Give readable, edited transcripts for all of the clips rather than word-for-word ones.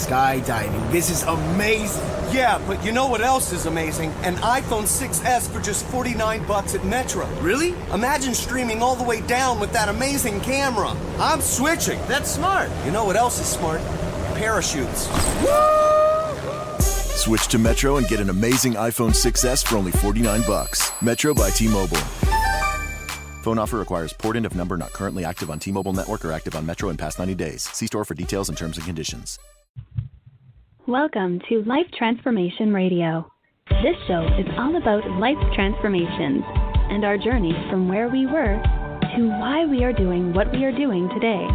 skydiving. This is amazing. Yeah, but you know what else is amazing? An iPhone 6S for just $49 at Metro. Really? Imagine streaming all the way down with that amazing camera. I'm switching. That's smart. You know what else is smart? Parachutes. Switch to Metro and get an amazing iPhone 6S for only $49. Metro by T-Mobile. Phone offer requires port-in of number not currently active on T-Mobile network or active on Metro in past 90 days. See store for details and terms and conditions. Welcome to Life Transformation Radio. This show is all about life transformations and our journey from where we were to why we are doing what we are doing today.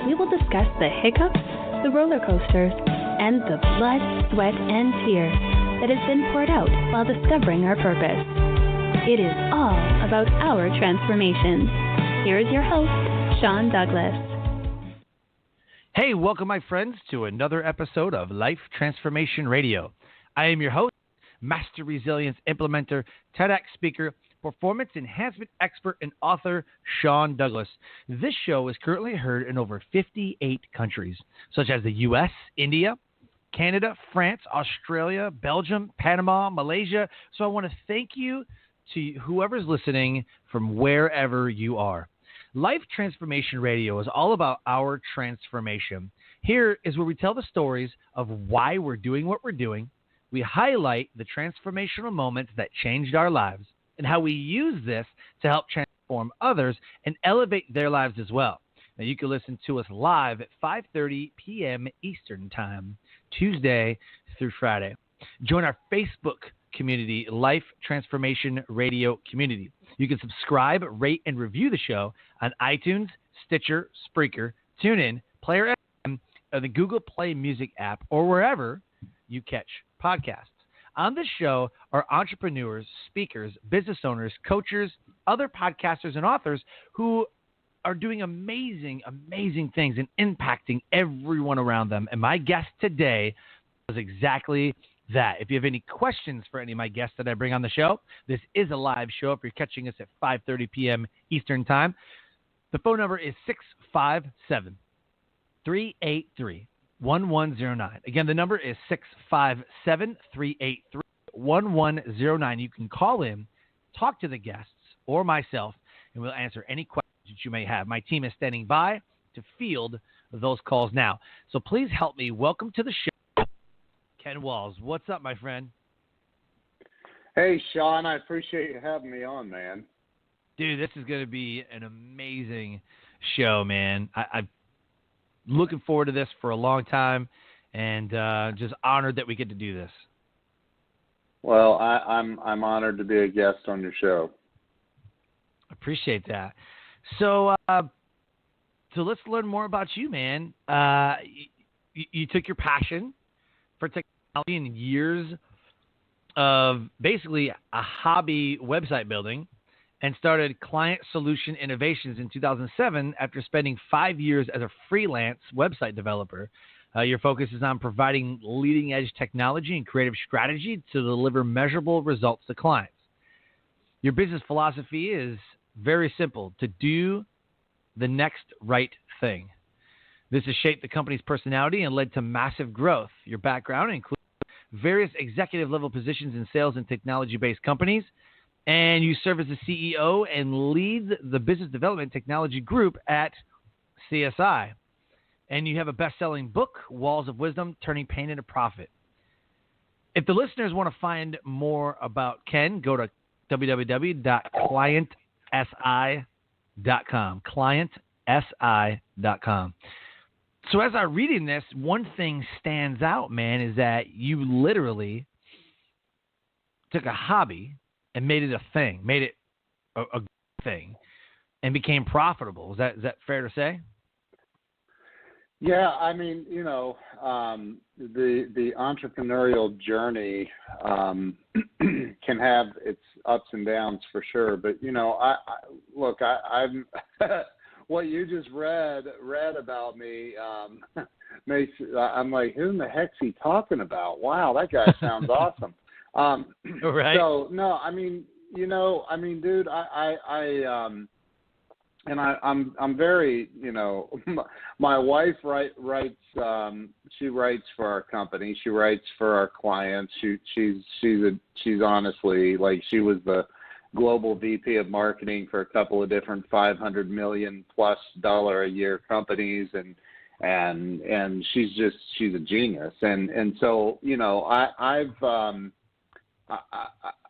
We will discuss the hiccups, the roller coasters, and the blood, sweat, and tears that has been poured out while discovering our purpose. It is all about our transformations. Here is your host, Sean Douglas. Hey, welcome, my friends, to another episode of Life Transformation Radio. I am your host, Master Resilience Implementer, TEDx speaker, performance enhancement expert, and author, Sean Douglas. This show is currently heard in over 58 countries, such as the U.S., India, Canada, France, Australia, Belgium, Panama, Malaysia. So I want to thank you to whoever's listening from wherever you are. Life Transformation Radio is all about our transformation. Here is where we tell the stories of why we're doing what we're doing. We highlight the transformational moments that changed our lives and how we use this to help transform others and elevate their lives as well. Now, you can listen to us live at 5:30 p.m. Eastern Time, Tuesday through Friday. Join our Facebook community, Life Transformation Radio Community. You can subscribe, rate, and review the show on iTunes, Stitcher, Spreaker, TuneIn, Player FM, or the Google Play Music app, or wherever you catch podcasts. On this show are entrepreneurs, speakers, business owners, coaches, other podcasters, and authors who are doing amazing, amazing things and impacting everyone around them. And my guest today is exactly that. If you have any questions for any of my guests that I bring on the show, this is a live show. If you're catching us at 5:30 p.m. Eastern Time, the phone number is 657-383-1109. Again, the number is 657-383-1109. You can call in, talk to the guests or myself, and we'll answer any questions that you may have. My team is standing by to field those calls now. So please help me welcome to the show Ken Walls. What's up, my friend? Hey, Sean, I appreciate you having me on, man. Dude, this is going to be an amazing show, man. I'm looking forward to this for a long time, and just honored that we get to do this. Well, I'm honored to be a guest on your show. Appreciate that. So let's learn more about you, man. You took your passion for technology and years of basically a hobby website building and started Client Solution Innovations in 2007 after spending 5 years as a freelance website developer. Your focus is on providing leading-edge technology and creative strategy to deliver measurable results to clients. Your business philosophy is very simple: to do the next right thing. This has shaped the company's personality and led to massive growth. Your background includes various executive-level positions in sales and technology-based companies, and you serve as the CEO and lead the business development technology group at CSI. And you have a best-selling book, Walls of Wisdom, Turning Pain into Profit. If the listeners want to find more about Ken, go to www.clientsi.com, clientsi.com. So as I'm reading this, one thing stands out, man, is that you literally took a hobby and made it a thing, made it a thing, and became profitable. Is that fair to say? Yeah, I mean, the entrepreneurial journey can have its ups and downs for sure. But I'm what you just read about me makes I'm like, who in the heck's he talking about? Wow, that guy sounds awesome. Right. So no, dude, I'm very, my wife writes. She writes for our company. She writes for our clients. She's honestly, like, she was the global VP of marketing for a couple of different $500 million plus a year companies, and she's a genius. And so,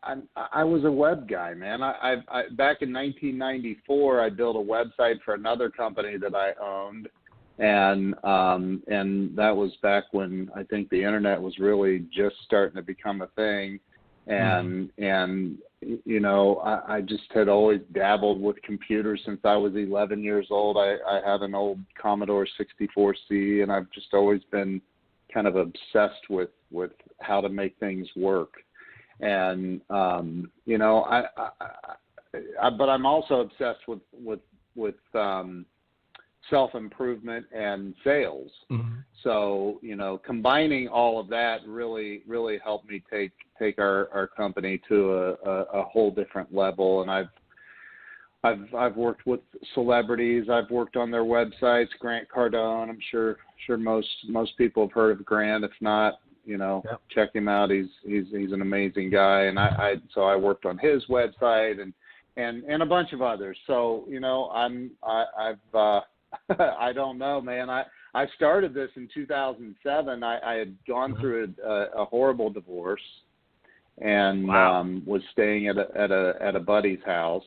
I was a web guy, man. I back in 1994, I built a website for another company that I owned, and that was back when I think the internet was really just starting to become a thing, and I just had always dabbled with computers since I was 11 years old. I had an old Commodore 64C, and I've just always been kind of obsessed with how to make things work. And but I'm also obsessed with self-improvement and sales. Mm-hmm. So combining all of that really helped me take our company to a whole different level. And I've worked with celebrities. I've worked on their websites. Grant Cardone. I'm sure most people have heard of Grant. If not, yep, check him out. He's an amazing guy. And I worked on his website and a bunch of others. So I don't know, man. I started this in 2007. I had gone through a horrible divorce, and was staying at a buddy's house,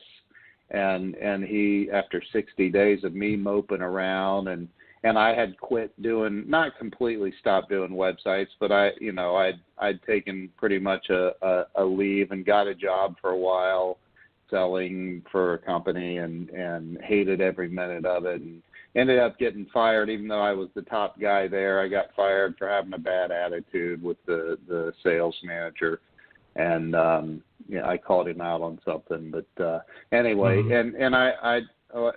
and he, after 60 days of me moping around, and I had quit doing, not completely stopped doing websites, but I'd taken pretty much a leave and got a job for a while selling for a company, and hated every minute of it, and ended up getting fired. Even though I was the top guy there, I got fired for having a bad attitude with the sales manager, and I called him out on something. But anyway, and I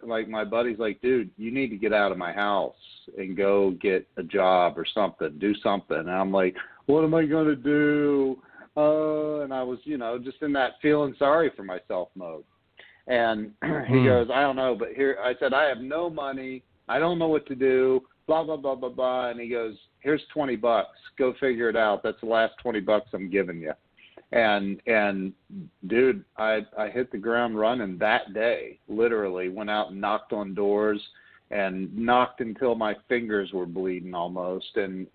like, my buddy's like, dude, you need to get out of my house and go get a job or something, do something. And I'm like, what am I going to do? And I was, just in that feeling sorry for myself mode. And he goes, I don't know, but here, I said, I have no money. I don't know what to do, blah, blah, blah, blah, blah. And he goes, here's $20. Go figure it out. That's the last $20 I'm giving you. And dude, I hit the ground running that day. Literally went out and knocked on doors, and knocked until my fingers were bleeding almost. And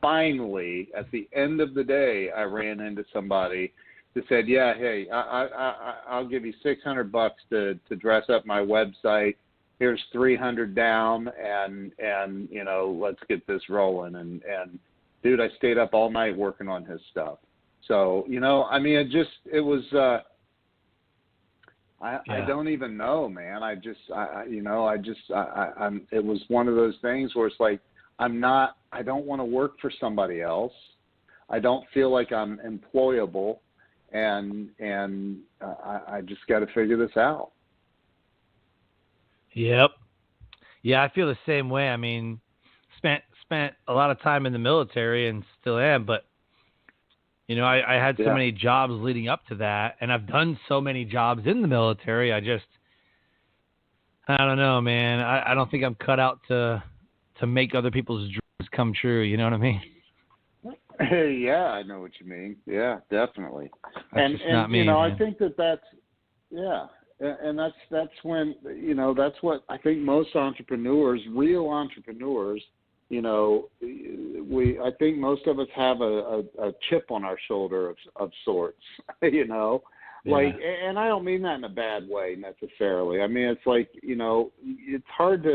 finally, at the end of the day, I ran into somebody that said, yeah, hey, I'll give you $600 to dress up my website. Here's $300 down, and let's get this rolling. And dude, I stayed up all night working on his stuff. So, it was, I don't even know, man. It was one of those things where it's like, I don't want to work for somebody else. I don't feel like I'm employable, and I just got to figure this out. Yep. Yeah, I feel the same way. I mean, spent a lot of time in the military and still am, but I had so many jobs leading up to that, and I've done so many jobs in the military. I don't know, man. I don't think I'm cut out to make other people's dreams come true. You know what I mean? Yeah, I know what you mean. Yeah, definitely. That's just not me, I think that's and that's when that's what I think most entrepreneurs, real entrepreneurs, I think most of us have a chip on our shoulder of sorts, like, and I don't mean that in a bad way necessarily. I mean, it's like, it's hard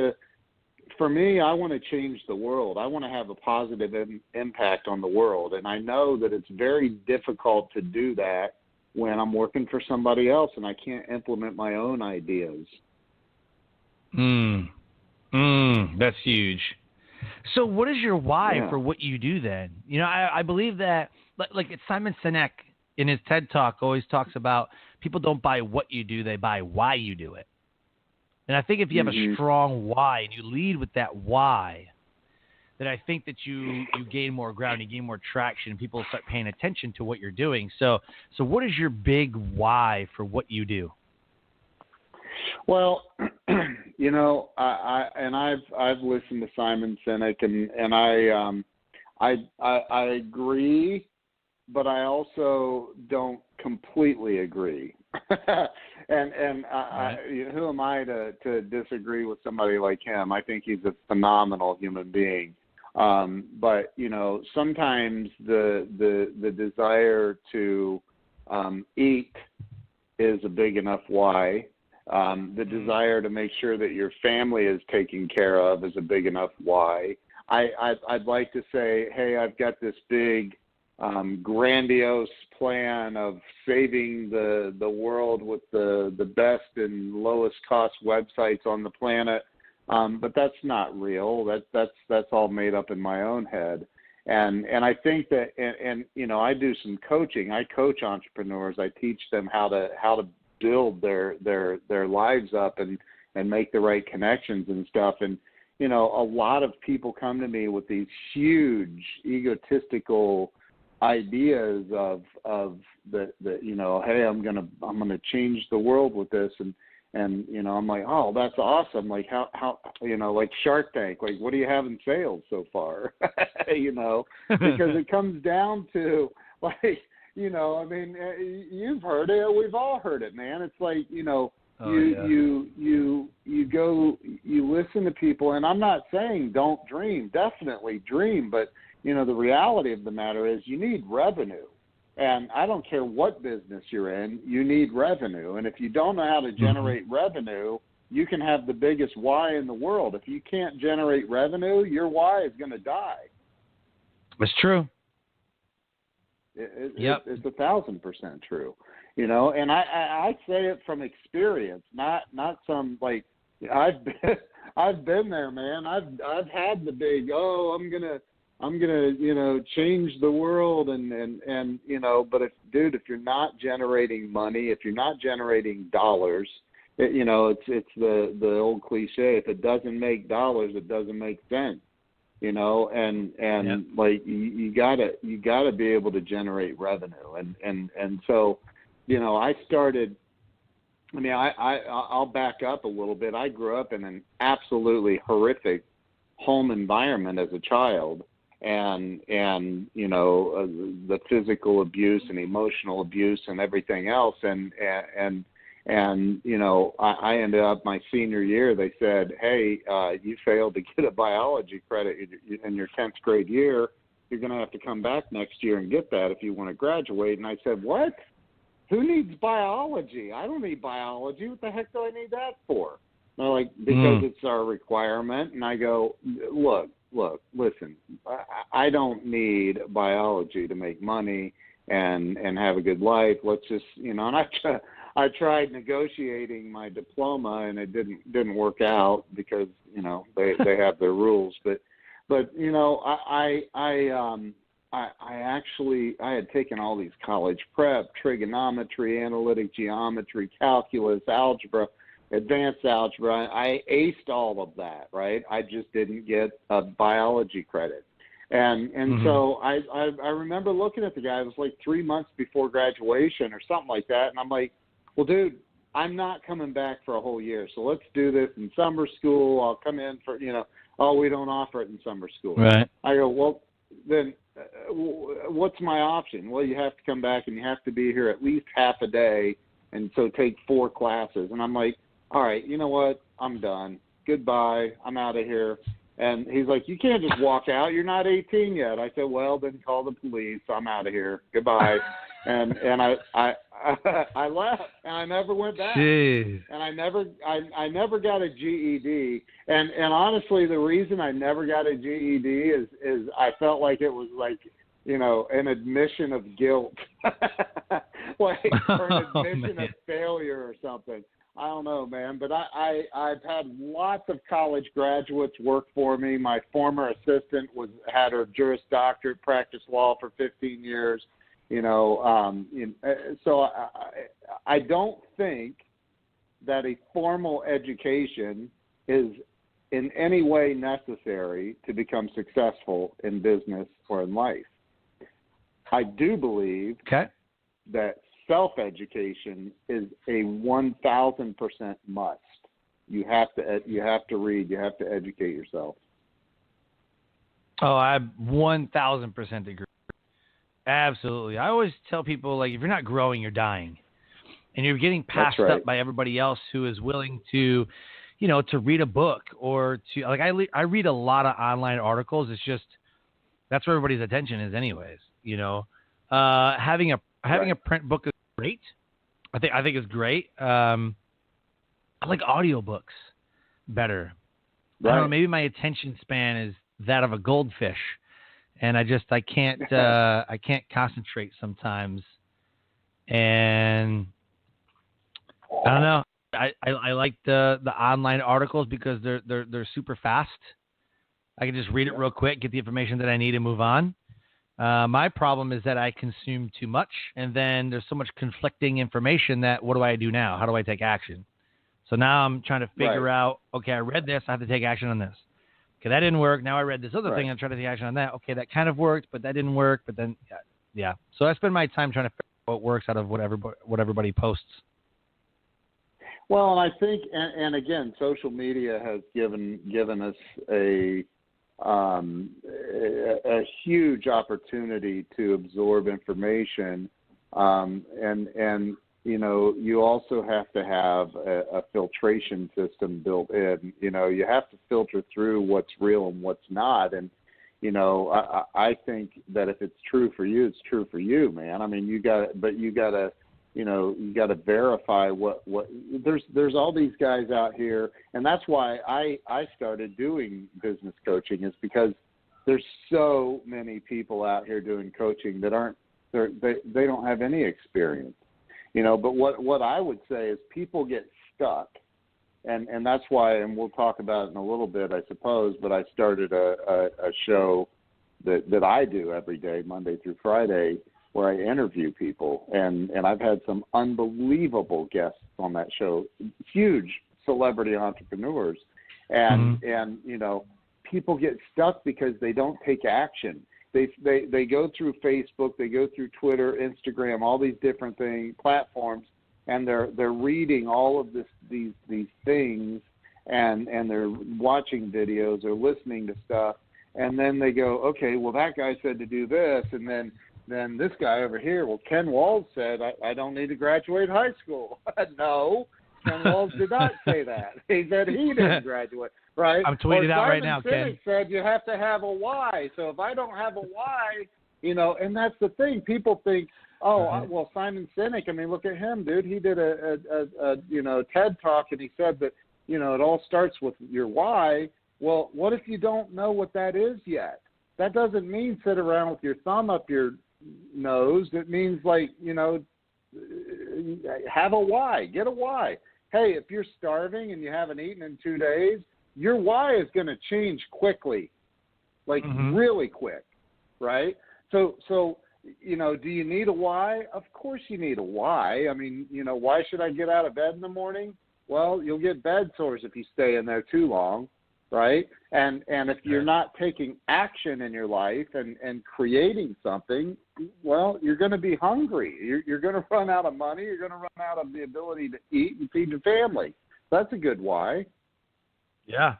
for me, I want to change the world. I want to have a positive impact on the world. And I know that it's very difficult to do that when I'm working for somebody else and I can't implement my own ideas. That's huge. So what is your why for what you do then? I believe that, like Simon Sinek in his TED Talk always talks about people don't buy what you do, they buy why you do it. And I think if you have a strong why and you lead with that why, then I think that you gain more ground, you gain more traction, and people start paying attention to what you're doing. So what is your big why for what you do? Well, I've listened to Simon Sinek, and I agree, but I also don't completely agree. Who am I to disagree with somebody like him? I think he's a phenomenal human being. But sometimes the desire to eat is a big enough why. The desire to make sure that your family is taken care of is a big enough why. I'd like to say, hey, I've got this big, grandiose plan of saving the world with the best and lowest cost websites on the planet, but that's not real. That's all made up in my own head. And I think that, and I do some coaching. I coach entrepreneurs. I teach them how to build their lives up and make the right connections and stuff. And a lot of people come to me with these huge egotistical ideas of that hey, I'm gonna change the world with this, and I'm like, oh, that's awesome. Like how like Shark Tank, like what do you have in sales so far? Because it comes down to like, you've heard it, we've all heard it, man. It's like, you listen to people, and I'm not saying don't dream, definitely dream, but the reality of the matter is you need revenue. And I don't care what business you're in, you need revenue. And if you don't know how to generate revenue, you can have the biggest why in the world. If you can't generate revenue, your why is going to die. It's true. It's 1,000% true. And I say it from experience, not some like I've been there, man. I've had the big, I'm gonna change the world, and but if you're not generating money, if you're not generating dollars, it's the old cliche, if it doesn't make dollars, it doesn't make sense. Like you gotta be able to generate revenue, and so I started. I'll back up a little bit. I grew up in an absolutely horrific home environment as a child, and the physical abuse and emotional abuse and everything else, and I ended up my senior year. They said, hey, you failed to get a biology credit in your 10th grade year. You're going to have to come back next year and get that if you want to graduate. And I said, what? Who needs biology? I don't need biology. What the heck do I need that for? They're like, because it's our requirement. And I go, look, listen, I don't need biology to make money and have a good life. Let's just, and I tried negotiating my diploma, and it didn't work out because they have their rules. But I had taken all these college prep, trigonometry, analytic geometry, calculus, algebra, advanced algebra. I aced all of that, right? I just didn't get a biology credit. And so I remember looking at the guy. It was like 3 months before graduation or something like that, and I'm like, well, dude, I'm not coming back for a whole year, so let's do this in summer school. I'll come in for, we don't offer it in summer school. Right. I go, well, then what's my option? Well, you have to come back and you have to be here at least half a day, and so take 4 classes. And I'm like, all right, you know what? I'm done. Goodbye. I'm out of here. And he's like, you can't just walk out. You're not 18 yet. I said, well, then call the police. I'm out of here. Goodbye. and I left, and I never went back. Jeez. And I never got a GED. And honestly, the reason I never got a GED is I felt like it was like, an admission of guilt, or an admission of failure or something. I don't know, man, but I've had lots of college graduates work for me. My former assistant had her Juris Doctorate, practiced law for 15 years. So I don't think that a formal education is in any way necessary to become successful in business or in life. I do believe that self-education is a 1,000% must. You have to read. You have to educate yourself. Oh, I 1,000% agree. Absolutely. I always tell people, like, if you're not growing, you're dying. And you're getting passed up by everybody else who is willing to, to read a book or to, like, I read a lot of online articles. It's just, that's where everybody's attention is anyways, having a print book is great. I think it's great. I like audiobooks better. Right. I don't know, maybe my attention span is that of a goldfish, and I can't concentrate sometimes. And I don't know. I like the online articles because they're super fast. I can just read it real quick, get the information that I need, and move on. My problem is that I consume too much, and then there's so much conflicting information that what do I do now? How do I take action? So now I'm trying to figure out, okay, I read this, I have to take action on this. Okay, that didn't work. Now I read this other thing, I'm trying to take action on that. Okay, that kind of worked, but that didn't work. But then, yeah. So I spend my time trying to figure out what works out of what everybody posts. Well, and I think, and again, social media has given us a huge opportunity to absorb information, and you also have to have a filtration system built in. You have to filter through what's real and what's not, and I think that if it's true for you, it's true for you, man. I mean, you got to verify what there's all these guys out here, and that's why I started doing business coaching, is because there's so many people out here doing coaching that they don't have any experience, but what I would say is people get stuck, and that's why, and we'll talk about it in a little bit, I suppose, but I started a show that I do every day, Monday through Friday, where I interview people, and I've had some unbelievable guests on that show, huge celebrity entrepreneurs, and people get stuck because they don't take action. They go through Facebook, they go through Twitter, Instagram, all these different platforms, and they're reading all of these things, and they're watching videos or listening to stuff, and then they go, okay, well, that guy said to do this, and then this guy over here, well, Ken Walls said, I don't need to graduate high school. No, Ken Walls did not say that. He said he didn't graduate, right? I'm tweeting out right now, Sinek Ken. said you have to have a why. So if I don't have a why, and that's the thing. People think, well, Simon Sinek, I mean, look at him, dude. He did a TED Talk, and he said that, it all starts with your why. Well, what if you don't know what that is yet? That doesn't mean sit around with your thumb up your nose. It means, like, have a why. Get a why. Hey, if you're starving and you haven't eaten in 2 days, your why is going to change quickly, like really quick, right? So do you need a why? Of course you need a why. I mean, why should I get out of bed in the morning? Well, you'll get bed sores if you stay in there too long, right? And if you're not taking action in your life and creating something, well, you're going to be hungry. You're going to run out of money. You're going to run out of the ability to eat and feed your family. That's a good why. Yeah.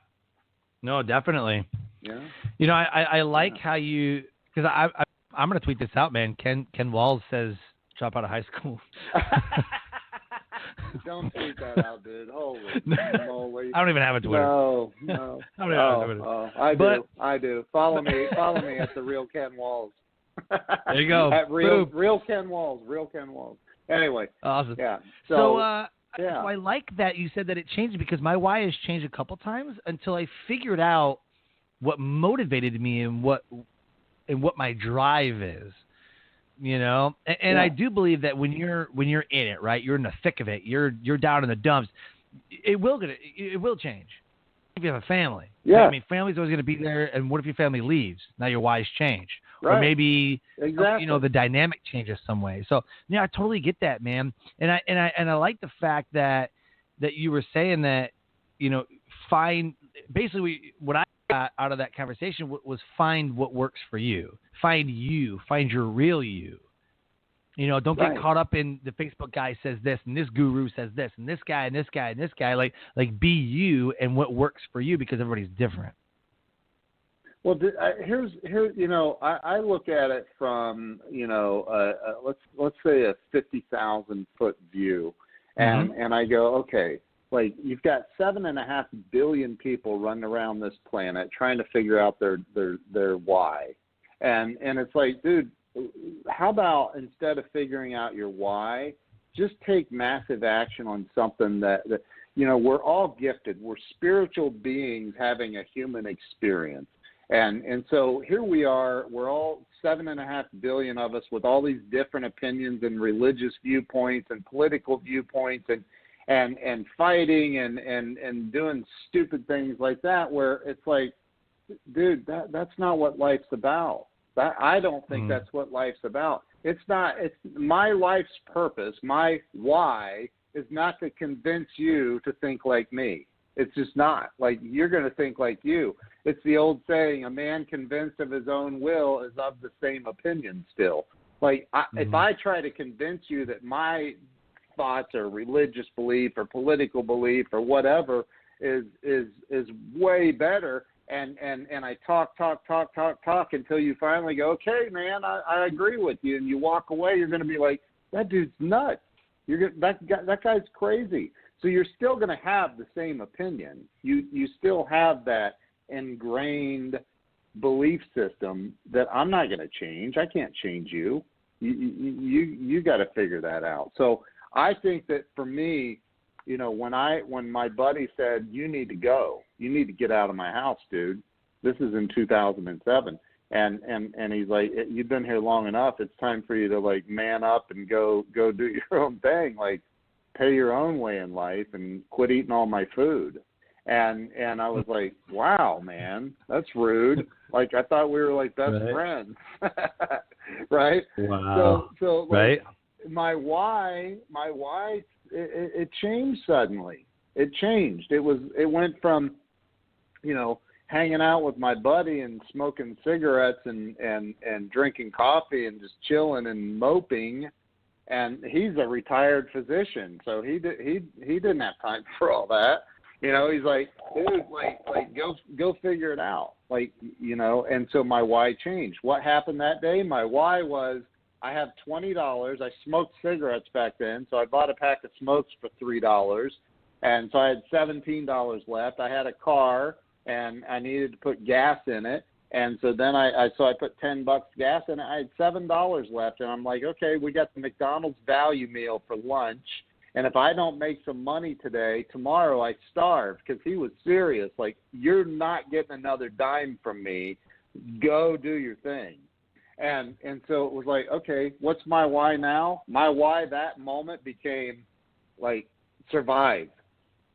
No, definitely. Yeah. I like how you, because I'm going to tweet this out, man. Ken Walls says drop out of high school. Don't tweet that out, dude. Holy moly. I don't even have a Twitter. No. I don't even have a Twitter. I do. Follow me at the real Ken Walls. There you go. At real Ken Walls. Anyway. Awesome. Yeah. So I like that you said that it changed, because my why has changed a couple times until I figured out what motivated me and what my drive is. And I do believe that when you're in it, right, you're in the thick of it, you're down in the dumps, it will change. If you have a family, I mean, family's always going to be there. And what if your family leaves? Now your why's changed, or maybe the dynamic changes some way. So I totally get that, man. And I like the fact that you were saying that find basically what I got out of that conversation was find what works for you. Find your real you. You know, don't get caught up in the Facebook guy says this and this guru says this and this guy and this guy and this guy. Like be you and what works for you, because everybody's different. Well, here's you know, I look at it from, you know, let's say a 50,000 foot view, and I go, okay, like you've got 7.5 billion people running around this planet trying to figure out their why, and it's like, dude, how about instead of figuring out your why, just take massive action on something that you know, we're all gifted. We're spiritual beings having a human experience. And so here we are, we're all 7.5 billion of us with all these different opinions and religious viewpoints and political viewpoints and fighting and doing stupid things like that, where it's like, dude, that's not what life's about. I don't think that's what life's about. It's not. It's my life's purpose. My why is not to convince you to think like me. It's just not. Like, you're going to think like you. It's the old saying, a man convinced of his own will is of the same opinion still. Like, if I try to convince you that my thoughts or religious belief or political belief or whatever is way better, and I talk until you finally go, okay, man, I agree with you, and you walk away, you're going to be like, that dude's nuts. That guy's crazy. So you're still going to have the same opinion. You still have that ingrained belief system that I'm not going to change. I can't change you. You got to figure that out. So I think that for me, you know, when my buddy said, you need to go, you need to get out of my house, dude. This is in 2007. And he's like, you've been here long enough. It's time for you to, like, man up and go do your own thing. Like, pay your own way in life and quit eating all my food. And I was like, wow, man, that's rude. Like, I thought we were like best friends. Right? Wow. So like, my why, it changed suddenly. It changed. It went from, you know, hanging out with my buddy and smoking cigarettes and drinking coffee and just chilling and moping. And he's a retired physician, so he didn't have time for all that. You know, he's like, dude, like go figure it out. Like, you know, and so my why changed. What happened that day? My why was, I have $20. I smoked cigarettes back then, so I bought a pack of smokes for $3. And so I had $17 left. I had a car, and I needed to put gas in it. And so then I put $10 gas in it. I had $7 left, and I'm like, okay, we got the McDonald's value meal for lunch. And if I don't make some money today, tomorrow I starve, because he was serious. Like, you're not getting another dime from me. Go do your thing. And so it was like, okay, what's my why now? My why that moment became, like, survive.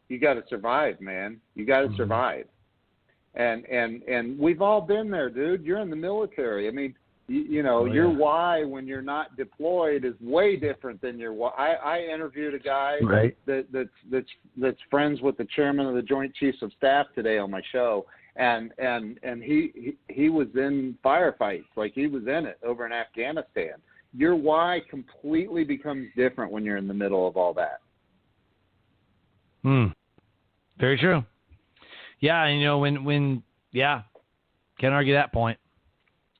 You got to survive, man. You got to survive. And we've all been there, dude. You're in the military. I mean, you know, your why when you're not deployed is way different than your why. I interviewed a guy that's friends with the chairman of the Joint Chiefs of Staff today on my show, and he was in firefights, like he was in it over in Afghanistan. Your why completely becomes different when you're in the middle of all that. Very true. Yeah, you know, when can't argue that point.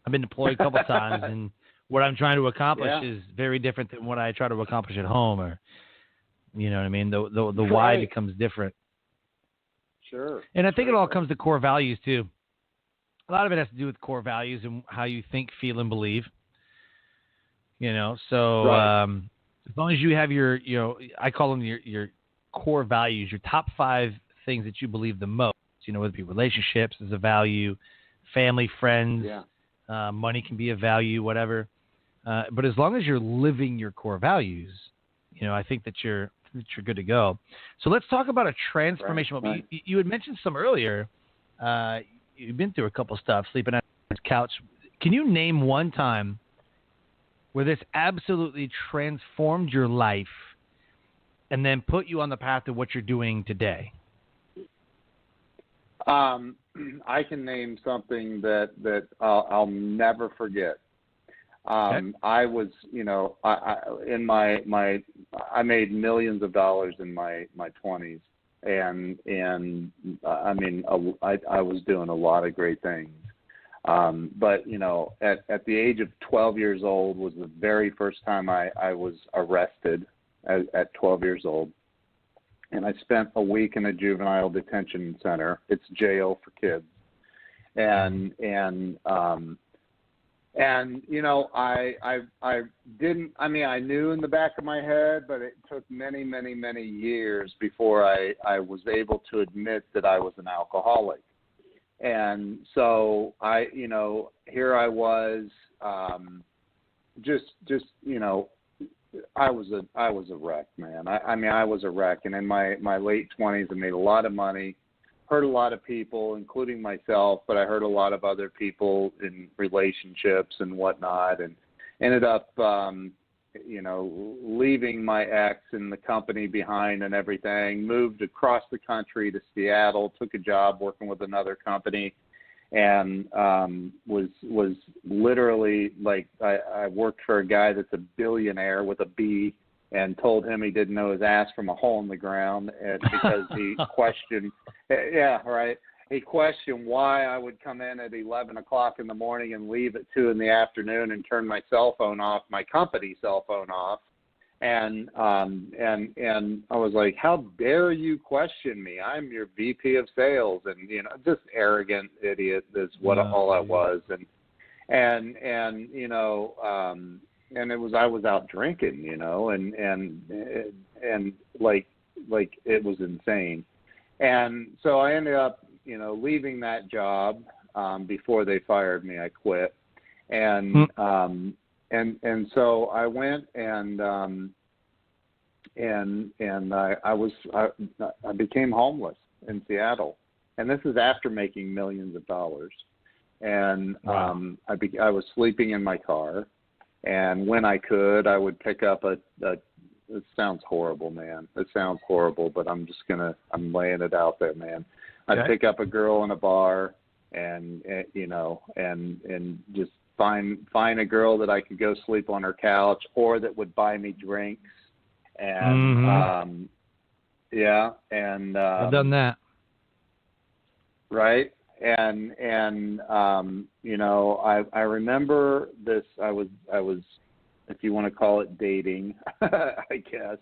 I've been deployed a couple of times, and what I'm trying to accomplish is very different than what I try to accomplish at home, or, you know what I mean? The why becomes different. Sure. And I think it all comes to core values too. A lot of it has to do with core values and how you think, feel, and believe. You know, so as long as you have your, you know, I call them your core values, your top 5 things that you believe the most. You know, whether it be relationships is a value, family, friends. Money can be a value, whatever. But as long as you're living your core values, you know, I think that you're good to go. So let's talk about a transformation. Right. You had mentioned some earlier. You've been through a couple stuff, sleeping on the couch. Can you name one time where this absolutely transformed your life and then put you on the path of what you're doing today? I can name something that I'll never forget. I was, I made millions of dollars in my 20s, and I mean, I was doing a lot of great things. But at the age of 12 years old was the very first time I was arrested at 12 years old. And I spent a week in a juvenile detention center. It's jail for kids. And I didn't, I mean, I knew in the back of my head, but it took many, many, many years before I was able to admit that I was an alcoholic. And so here I was, I was a wreck, man. I was a wreck. And in my late 20s, I made a lot of money, hurt a lot of people, including myself, but I hurt a lot of other people in relationships and whatnot, and ended up, leaving my ex and the company behind and everything, moved across the country to Seattle, took a job working with another company, and was literally like, I worked for a guy that's a billionaire with a B, and told him he didn't know his ass from a hole in the ground, and because he questioned, he questioned why I would come in at 11 o'clock in the morning and leave at 2 in the afternoon and turn my cell phone off, my company cell phone off. And I was like, how dare you question me? I'm your VP of sales. And, just arrogant idiot is what all I was. And it was, I was out drinking, and like it was insane. And so I ended up, leaving that job, before they fired me. I quit. And so I went and I became homeless in Seattle. And this is after making millions of dollars. And, wow. I was sleeping in my car, and when I could, I would pick up it sounds horrible, man. It sounds horrible, but I'm laying it out there, man. I'd pick up a girl in a bar and just find a girl that I could go sleep on her couch, or that would buy me drinks. And, I've done that. Right. And I remember this, I was, if you want to call it dating, I guess,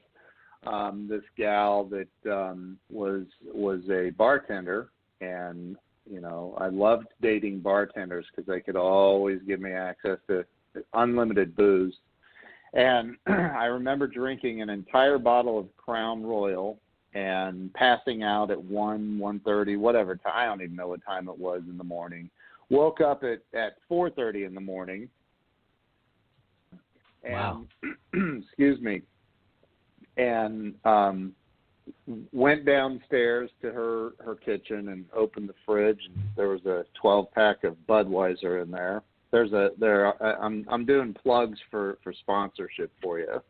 this gal that was a bartender, and I loved dating bartenders because they could always give me access to unlimited booze. And I remember drinking an entire bottle of Crown Royal and passing out at 1:30, whatever time. I don't even know what time it was in the morning. Woke up at 4:30 in the morning. And, wow. Excuse me. And went downstairs to her kitchen and opened the fridge, and there was a 12-pack of Budweiser in there. I'm doing plugs for sponsorship for you.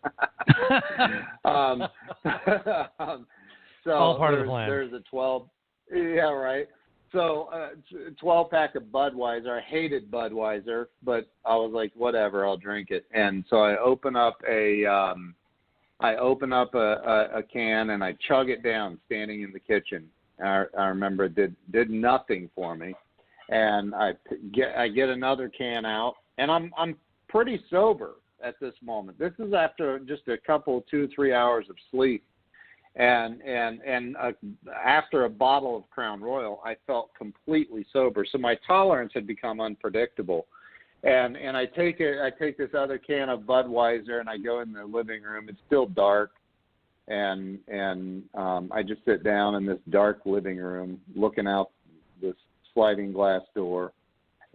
So all part of the plan. There's a 12. Yeah, right. So 12-pack of Budweiser. I hated Budweiser, but I was like, whatever, I'll drink it. And so I open up a can and I chug it down, standing in the kitchen. I remember it did nothing for me. And I get another can out, and I'm pretty sober at this moment. This is after just a couple, 2-3 hours of sleep. And after a bottle of Crown Royal, I felt completely sober. So my tolerance had become unpredictable. And I take this other can of Budweiser, and I go in the living room. It's still dark, and I just sit down in this dark living room, looking out this sliding glass door,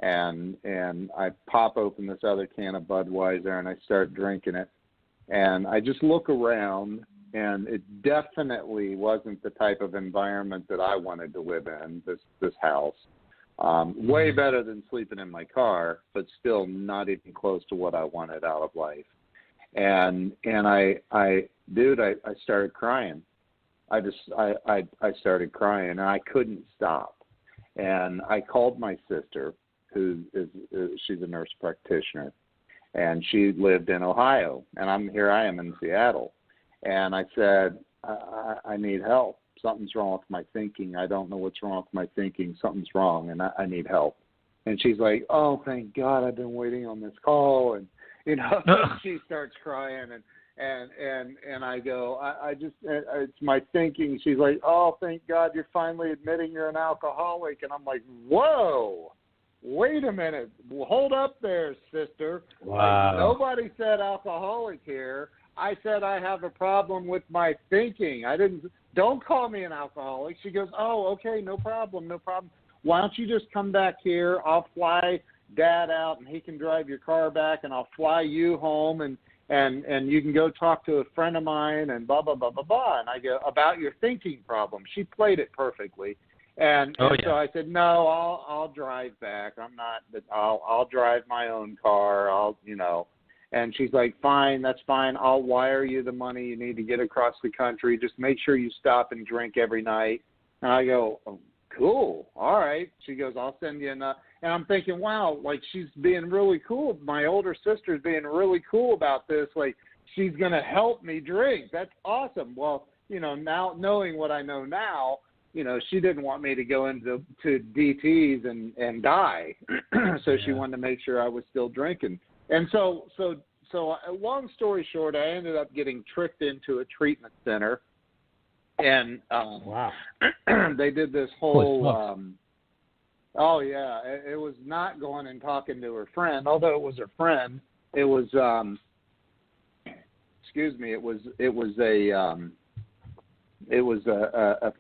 and I pop open this other can of Budweiser, and I start drinking it. And I just look around, and it definitely wasn't the type of environment that I wanted to live in, this house. Way better than sleeping in my car, but still not even close to what I wanted out of life. And I started crying. I started crying, and I couldn't stop. And I called my sister, she's a nurse practitioner, and she lived in Ohio, and I am in Seattle. And I said, I need help. Something's wrong with my thinking. I don't know what's wrong with my thinking. Something's wrong, and I need help. And she's like, oh, thank God, I've been waiting on this call. And, she starts crying, and I go, it's my thinking. She's like, oh, thank God, you're finally admitting you're an alcoholic. And I'm like, whoa, wait a minute. Hold up there, sister. Wow. Like, nobody said alcoholic here. I said I have a problem with my thinking. Don't call me an alcoholic. She goes, oh, okay, no problem. Why don't you just come back here? I'll fly Dad out, and he can drive your car back, and I'll fly you home, and you can go talk to a friend of mine, and blah, blah, blah, blah, blah. And I go, about your thinking problem. She played it perfectly. So I said, no, I'll drive back. I'll drive my own car. And she's like, fine, that's fine. I'll wire you the money you need to get across the country. Just make sure you stop and drink every night. And I go, oh, cool. All right. She goes, I'll send you enough. And I'm thinking, wow, like she's being really cool. My older sister's being really cool about this. Like she's going to help me drink. That's awesome. Well, now knowing what I know now, she didn't want me to go into DTs and die. So she wanted to make sure I was still drinking. And so long story short, I ended up getting tricked into a treatment center, and wow, they did this whole. It was not going and talking to her friend, although it was her friend. It was a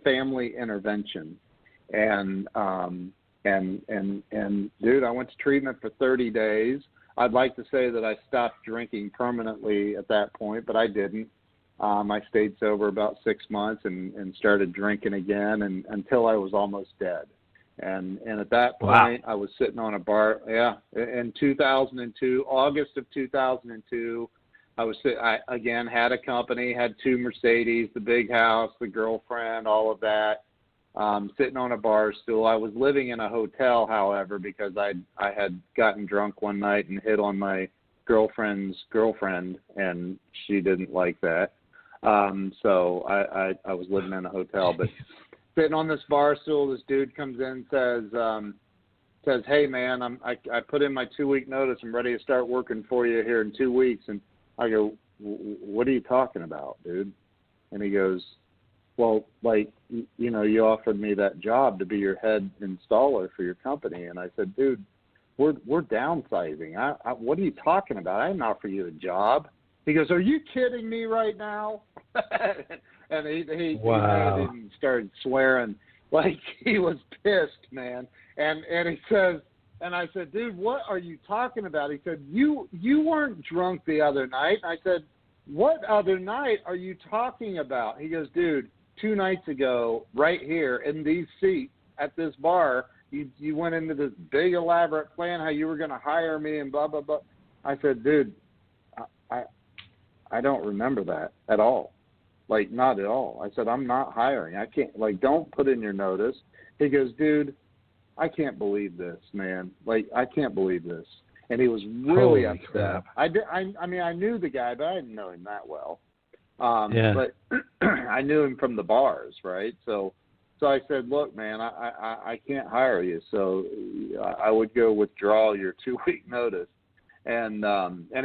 family intervention, and dude, I went to treatment for 30 days. I'd like to say that I stopped drinking permanently at that point, but I didn't. I stayed sober about 6 months and started drinking again until I was almost dead. And at that point, I was sitting on a bar. Yeah, in 2002, August of 2002, I again had a company, had 2 Mercedes, the big house, the girlfriend, all of that. Sitting on a bar stool. I was living in a hotel, however, because I had gotten drunk one night and hit on my girlfriend's girlfriend, and she didn't like that. So I was living in a hotel, but sitting on this bar stool, this dude comes in and says, hey man, I put in my 2-week notice. I'm ready to start working for you here in 2 weeks. And I go, what are you talking about, dude? And he goes, well, like, you offered me that job to be your head installer for your company. And I said, dude, we're downsizing. What are you talking about? I didn't offer you a job. He goes, are you kidding me right now? And he started swearing like he was pissed, man. And he says, and I said, dude, what are you talking about? He said, you weren't drunk the other night. And I said, what other night are you talking about? He goes, dude, 2 nights ago, right here in these seats at this bar, you went into this big elaborate plan how you were going to hire me and blah, blah, blah. I said, dude, I don't remember that at all. Like, not at all. I said, I'm not hiring. I can't, like, don't put in your notice. He goes, dude, I can't believe this, man. Like, I can't believe this. And he was really upset. Crap. I mean, I knew the guy, but I didn't know him that well. But I knew him from the bars, right? So I said, look, man, I can't hire you. So I would go withdraw your 2-week notice. And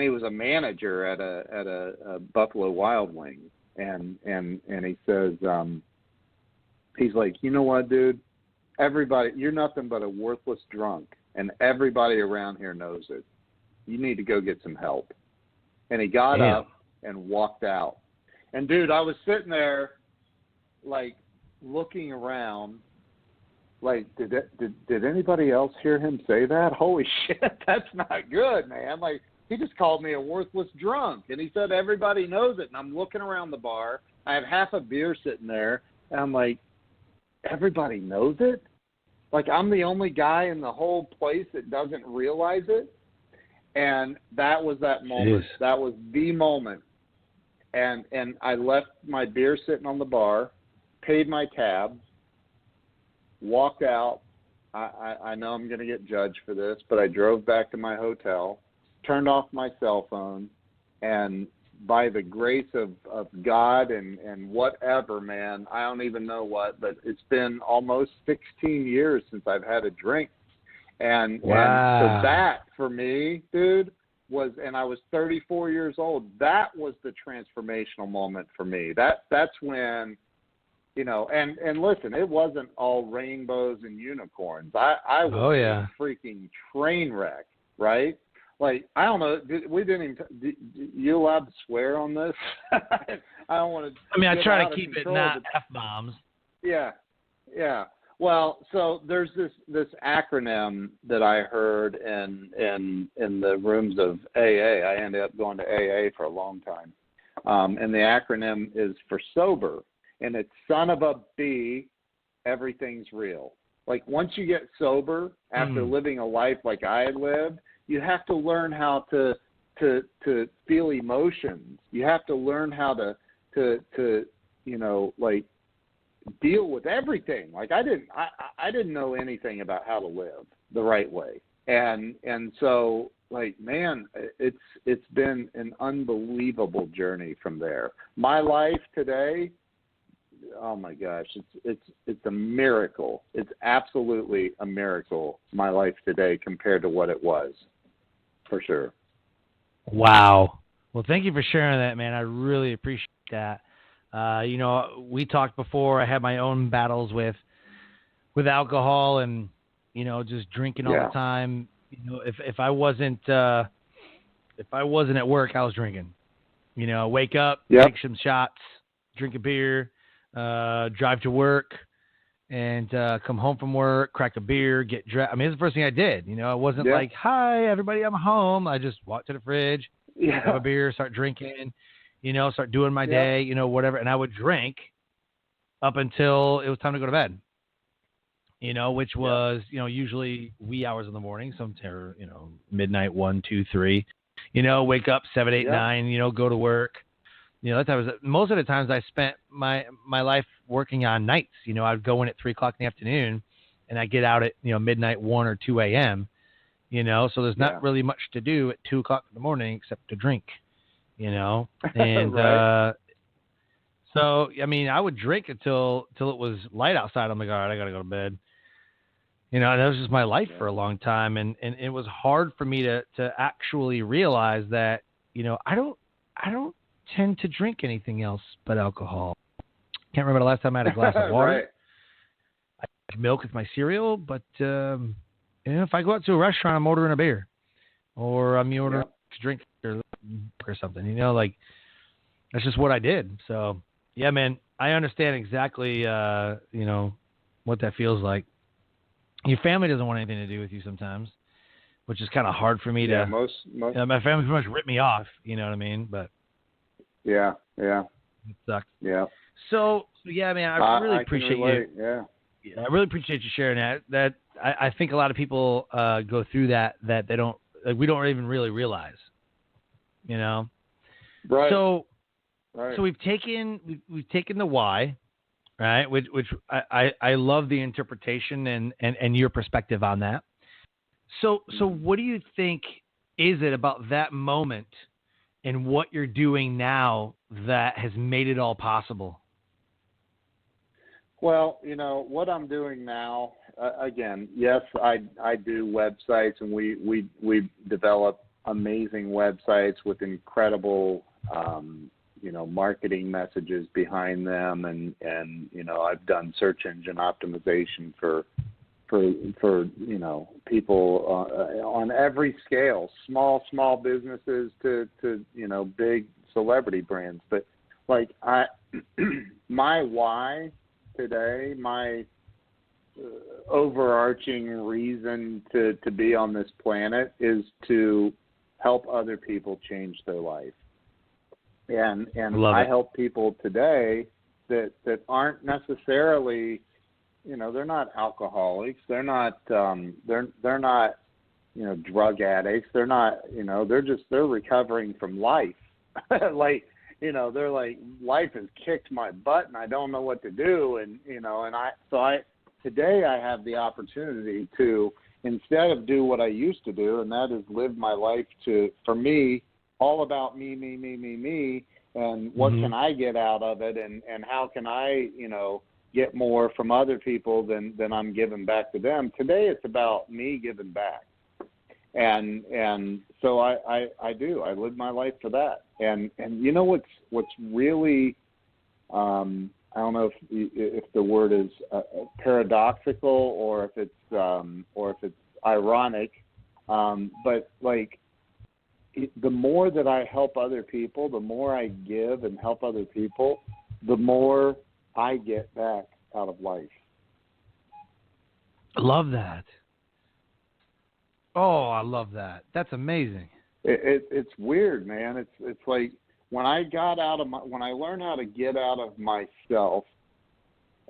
he was a manager at a Buffalo Wild Wings. And he says, he's like, you know what, dude? Everybody, you're nothing but a worthless drunk, and everybody around here knows it. You need to go get some help. And he got up and walked out. And, dude, I was sitting there, like, looking around, like, did anybody else hear him say that? Holy shit, that's not good, man. Like, he just called me a worthless drunk. And he said everybody knows it. And I'm looking around the bar. I have half a beer sitting there. And I'm like, everybody knows it? Like, I'm the only guy in the whole place that doesn't realize it? And that was that moment. Jeez. That was the moment. And I left my beer sitting on the bar, paid my tab, walked out. I know I'm going to get judged for this, but I drove back to my hotel, turned off my cell phone, and by the grace of God and whatever, man, I don't even know what, but it's been almost 16 years since I've had a drink. And, wow. and so that for me, dude, was, and I was 34 years old. That was the transformational moment for me. That's when, you know, and listen, it wasn't all rainbows and unicorns. I was a freaking train wreck, right? Like, I don't know, you allowed to swear on this? I don't want to. I mean, I try to keep control, it not F-bombs. Yeah. Well, so there's this acronym that I heard in the rooms of AA. I ended up going to AA for a long time. And the acronym is for sober. And it's son of a B, everything's real. Like, once you get sober after living a life like I had lived, you have to learn how to feel emotions. You have to learn how to you know, like, deal with everything. Like, I didn't know anything about how to live the right way. And so, like, man, it's been an unbelievable journey from there. My life today, oh my gosh, it's a miracle. It's absolutely a miracle, my life today, compared to what it was, for sure. Wow. Well, thank you for sharing that, man. I really appreciate that. You know, we talked before. I had my own battles with alcohol and, you know, just drinking all the time. You know, if I wasn't at work, I was drinking. You know, wake up, take some shots, drink a beer, drive to work, and come home from work, crack a beer, get dressed. I mean, it's the first thing I did. You know, it wasn't like, hi, everybody, I'm home. I just walked to the fridge, have a beer, start drinking, you know, start doing my day, you know, whatever. And I would drink up until it was time to go to bed, you know, which was, you know, usually wee hours in the morning, sometimes, you know, midnight, 1, 2, 3, you know, wake up 7, 8, 9, you know, go to work. You know, that was most of the times I spent my life working on nights. You know, I'd go in at 3 o'clock in the afternoon, and I get out at, you know, midnight, 1 or 2 a.m. You know, so there's not really much to do at 2 o'clock in the morning except to drink. You know, and so I mean, I would drink until it was light outside. I'm like, all right, I gotta go to bed. You know, and that was just my life for a long time, and it was hard for me to actually realize that, you know, I don't tend to drink anything else but alcohol. Can't remember the last time I had a glass of water. I had milk with my cereal, but you know, if I go out to a restaurant, I'm ordering a beer, or I'm ordering a drink or something. You know, like, that's just what I did. So yeah, man, I understand exactly you know, what that feels like. Your family doesn't want anything to do with you sometimes, which is kind of hard for me to. Most you know, my family pretty much ripped me off. You know what I mean? But yeah, it sucks. Yeah. So yeah, man, I really appreciate you. Yeah, I really appreciate you sharing that. That I think a lot of people go through that they don't, like, we don't even really realize. You know. Right. So we've taken the why, right? Which I love the interpretation and your perspective on that. So what do you think is it about that moment and what you're doing now that has made it all possible? Well, you know, what I'm doing now, again, yes, I do websites, and we develop amazing websites with incredible, you know, marketing messages behind them. And, you know, I've done search engine optimization for, you know, people on every scale, small businesses to, you know, big celebrity brands. But like, my why today, my overarching reason to be on this planet is to help other people change their life. And I help people today that aren't necessarily, you know, they're not alcoholics, they're not they're not, you know, drug addicts, they're not, you know, they're recovering from life. Like, you know, they're like, life has kicked my butt and I don't know what to do. And, you know, today I have the opportunity to instead of do what I used to do, and that is live my life for me, all about me, and what can I get out of it, and how can I, get more from other people than I'm giving back to them. Today it's about me giving back. And so I do. I live my life for that. And you know what's really I don't know if the word is paradoxical or if it's ironic, but like the more that I help other people, the more I give and help other people, the more I get back out of life. I love that. Oh, I love that. That's amazing. It's weird, man. It's like when I learned how to get out of myself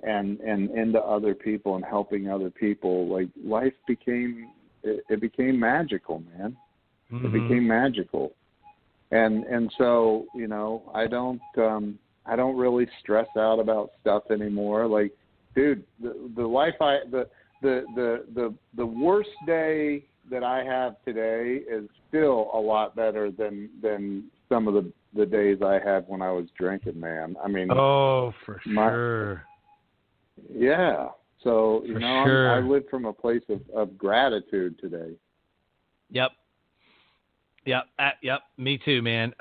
and into other people and helping other people, like life became magical, man. Mm-hmm. It became magical, and so I don't really stress out about stuff anymore. Like, dude, the life the worst day that I have today is still a lot better than some of the days I had when I was drinking, man. I mean, oh, for sure. Yeah. So, sure. I live from a place of gratitude today. Yep. Me too, man.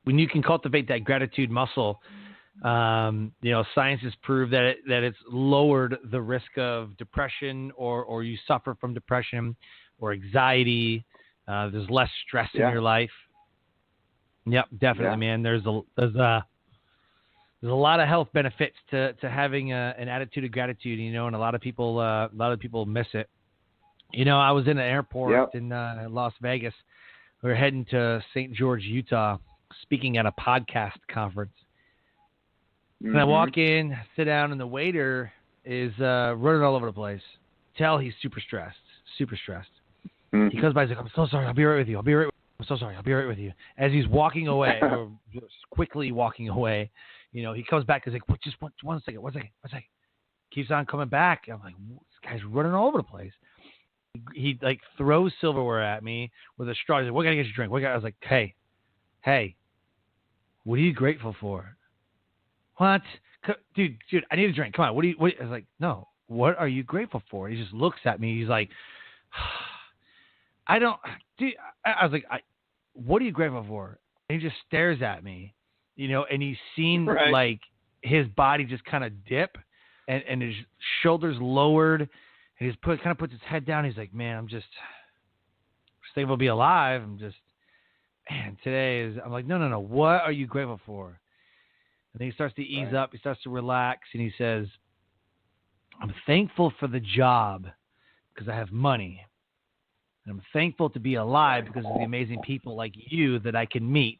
When you can cultivate that gratitude muscle, science has proved that it's lowered the risk of depression or you suffer from depression or anxiety. There's less stress in your life. Yep, definitely, man. There's a lot of health benefits to having an attitude of gratitude, and a lot of people miss it. I was in an airport in Las Vegas. We were heading to St. George, Utah, speaking at a podcast conference. And I walk in, sit down, and the waiter is running all over the place. Tell he's super stressed. Mm-hmm. He comes by, he's like, "I'm so sorry. I'll be right with you. I'm so sorry. I'll be right with you." As he's walking away, or just quickly walking away, he comes back. He's like, "Just one second. Keeps on coming back. I'm like, this guy's running all over the place. He like throws silverware at me with a straw. He's like, "What can I get you a drink?" I was like, hey, what are you grateful for? What? Dude, I need a drink. Come on. What? I was like, no. What are you grateful for? He just looks at me. He's like, I don't. Dude, I was like, what are you grateful for? And he just stares at me, and he's seen like his body just kind of dip, and his shoulders lowered. And he's kind of puts his head down. He's like, man, I'm just thankful to be alive. I'm like, no. What are you grateful for? And then he starts to ease up. He starts to relax. And he says, I'm thankful for the job because I have money. And I'm thankful to be alive because of the amazing people like you that I can meet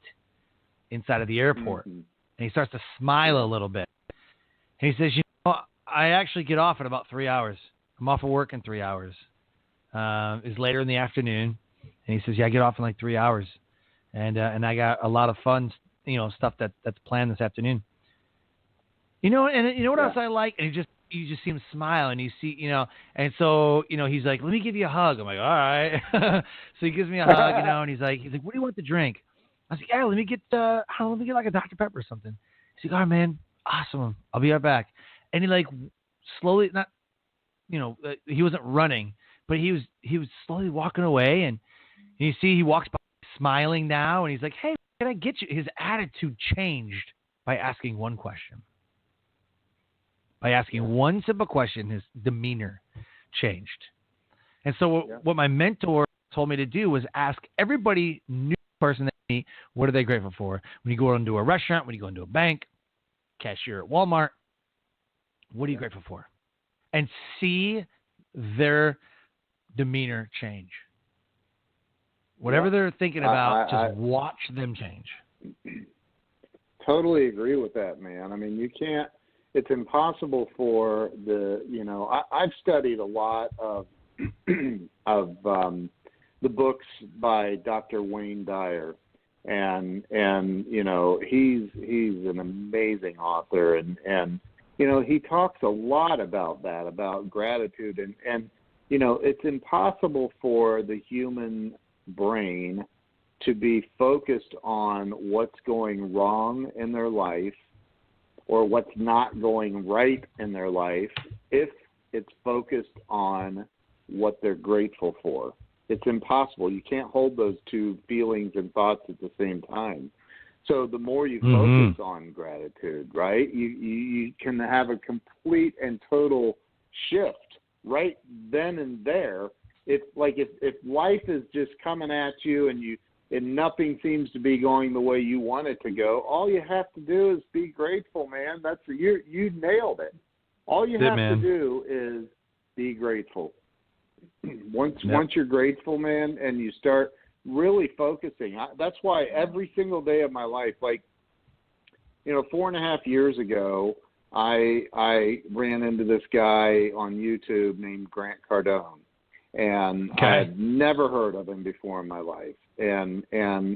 inside of the airport. Mm-hmm. And he starts to smile a little bit. And he says, I actually get off in about 3 hours. I'm off of work in 3 hours. It's later in the afternoon. And he says, I get off in like 3 hours. And I got a lot of fun, stuff that's planned this afternoon. And you know what else I like? And you just see him smile, and you see, and so, he's like, let me give you a hug. I'm like, all right. So he gives me a hug, and he's like, what do you want to drink? I was like, yeah, let me get like a Dr. Pepper or something. He's like, all right, man, awesome. I'll be right back. And he like slowly, not, he wasn't running, but he was slowly walking away, and you see he walks by smiling now, and he's like, hey, can I get you? His attitude changed by asking one question. By asking one simple question, his demeanor changed. And so what my mentor told me to do was ask everybody, new person that I meet, what are they grateful for? When you go into a restaurant, when you go into a bank, cashier at Walmart, what are you grateful for? And see their demeanor change. Whatever they're thinking about, just watch them change. Totally agree with that, man. I mean, you can't. It's impossible for I've studied a lot of the books by Dr. Wayne Dyer, and he's an amazing author, and he talks a lot about that, about gratitude, and it's impossible for the human brain to be focused on what's going wrong in their life or what's not going right in their life if it's focused on what they're grateful for. It's impossible. You can't hold those two feelings and thoughts at the same time. So the more you focus on gratitude, right, you can have a complete and total shift right then and there. If life is just coming at you and nothing seems to be going the way you want it to go, all you have to do is be grateful, man. You nailed it. All you have to do is be grateful. Once you're grateful, man, and you start really focusing, that's why every single day of my life, 4.5 years ago, I ran into this guy on YouTube named Grant Cardone, and I had never heard of him before in my life. And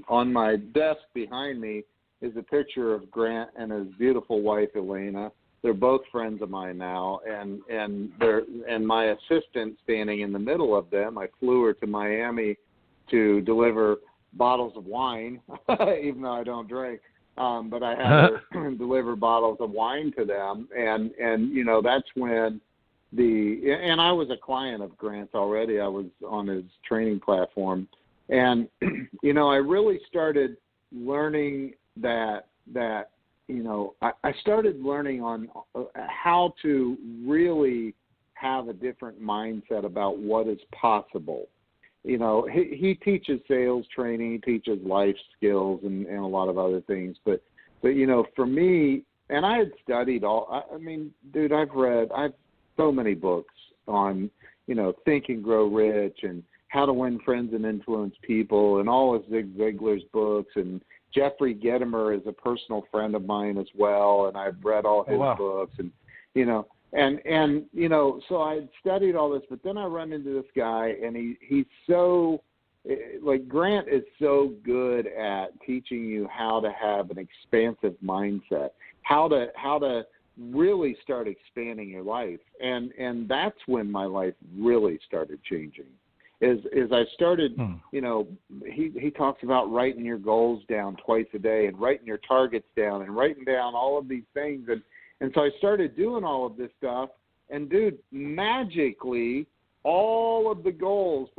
on my desk behind me is a picture of Grant and his beautiful wife Elena. They're both friends of mine now, and my assistant standing in the middle of them. I flew her to Miami to deliver bottles of wine, even though I don't drink. But I had her deliver bottles of wine to them, and that's when and I was a client of Grant's already. I was on his training platform, and I really started learning that I started learning on how to really have a different mindset about what is possible. He teaches sales training, he teaches life skills and a lot of other things. But for me, and I had studied dude, I've read so many books on, Think and Grow Rich and How to Win Friends and Influence People and all of Zig Ziglar's books, and Jeffrey Gitomer is a personal friend of mine as well, and I've read all his books, and so I had studied all this, but then I run into this guy, and he's so, Grant is so good at teaching you how to have an expansive mindset, how to really start expanding your life, and that's when my life really started changing. Is I started, he talks about writing your goals down twice a day and writing your targets down and writing down all of these things. And so I started doing all of this stuff. And, dude, magically, all of the goals,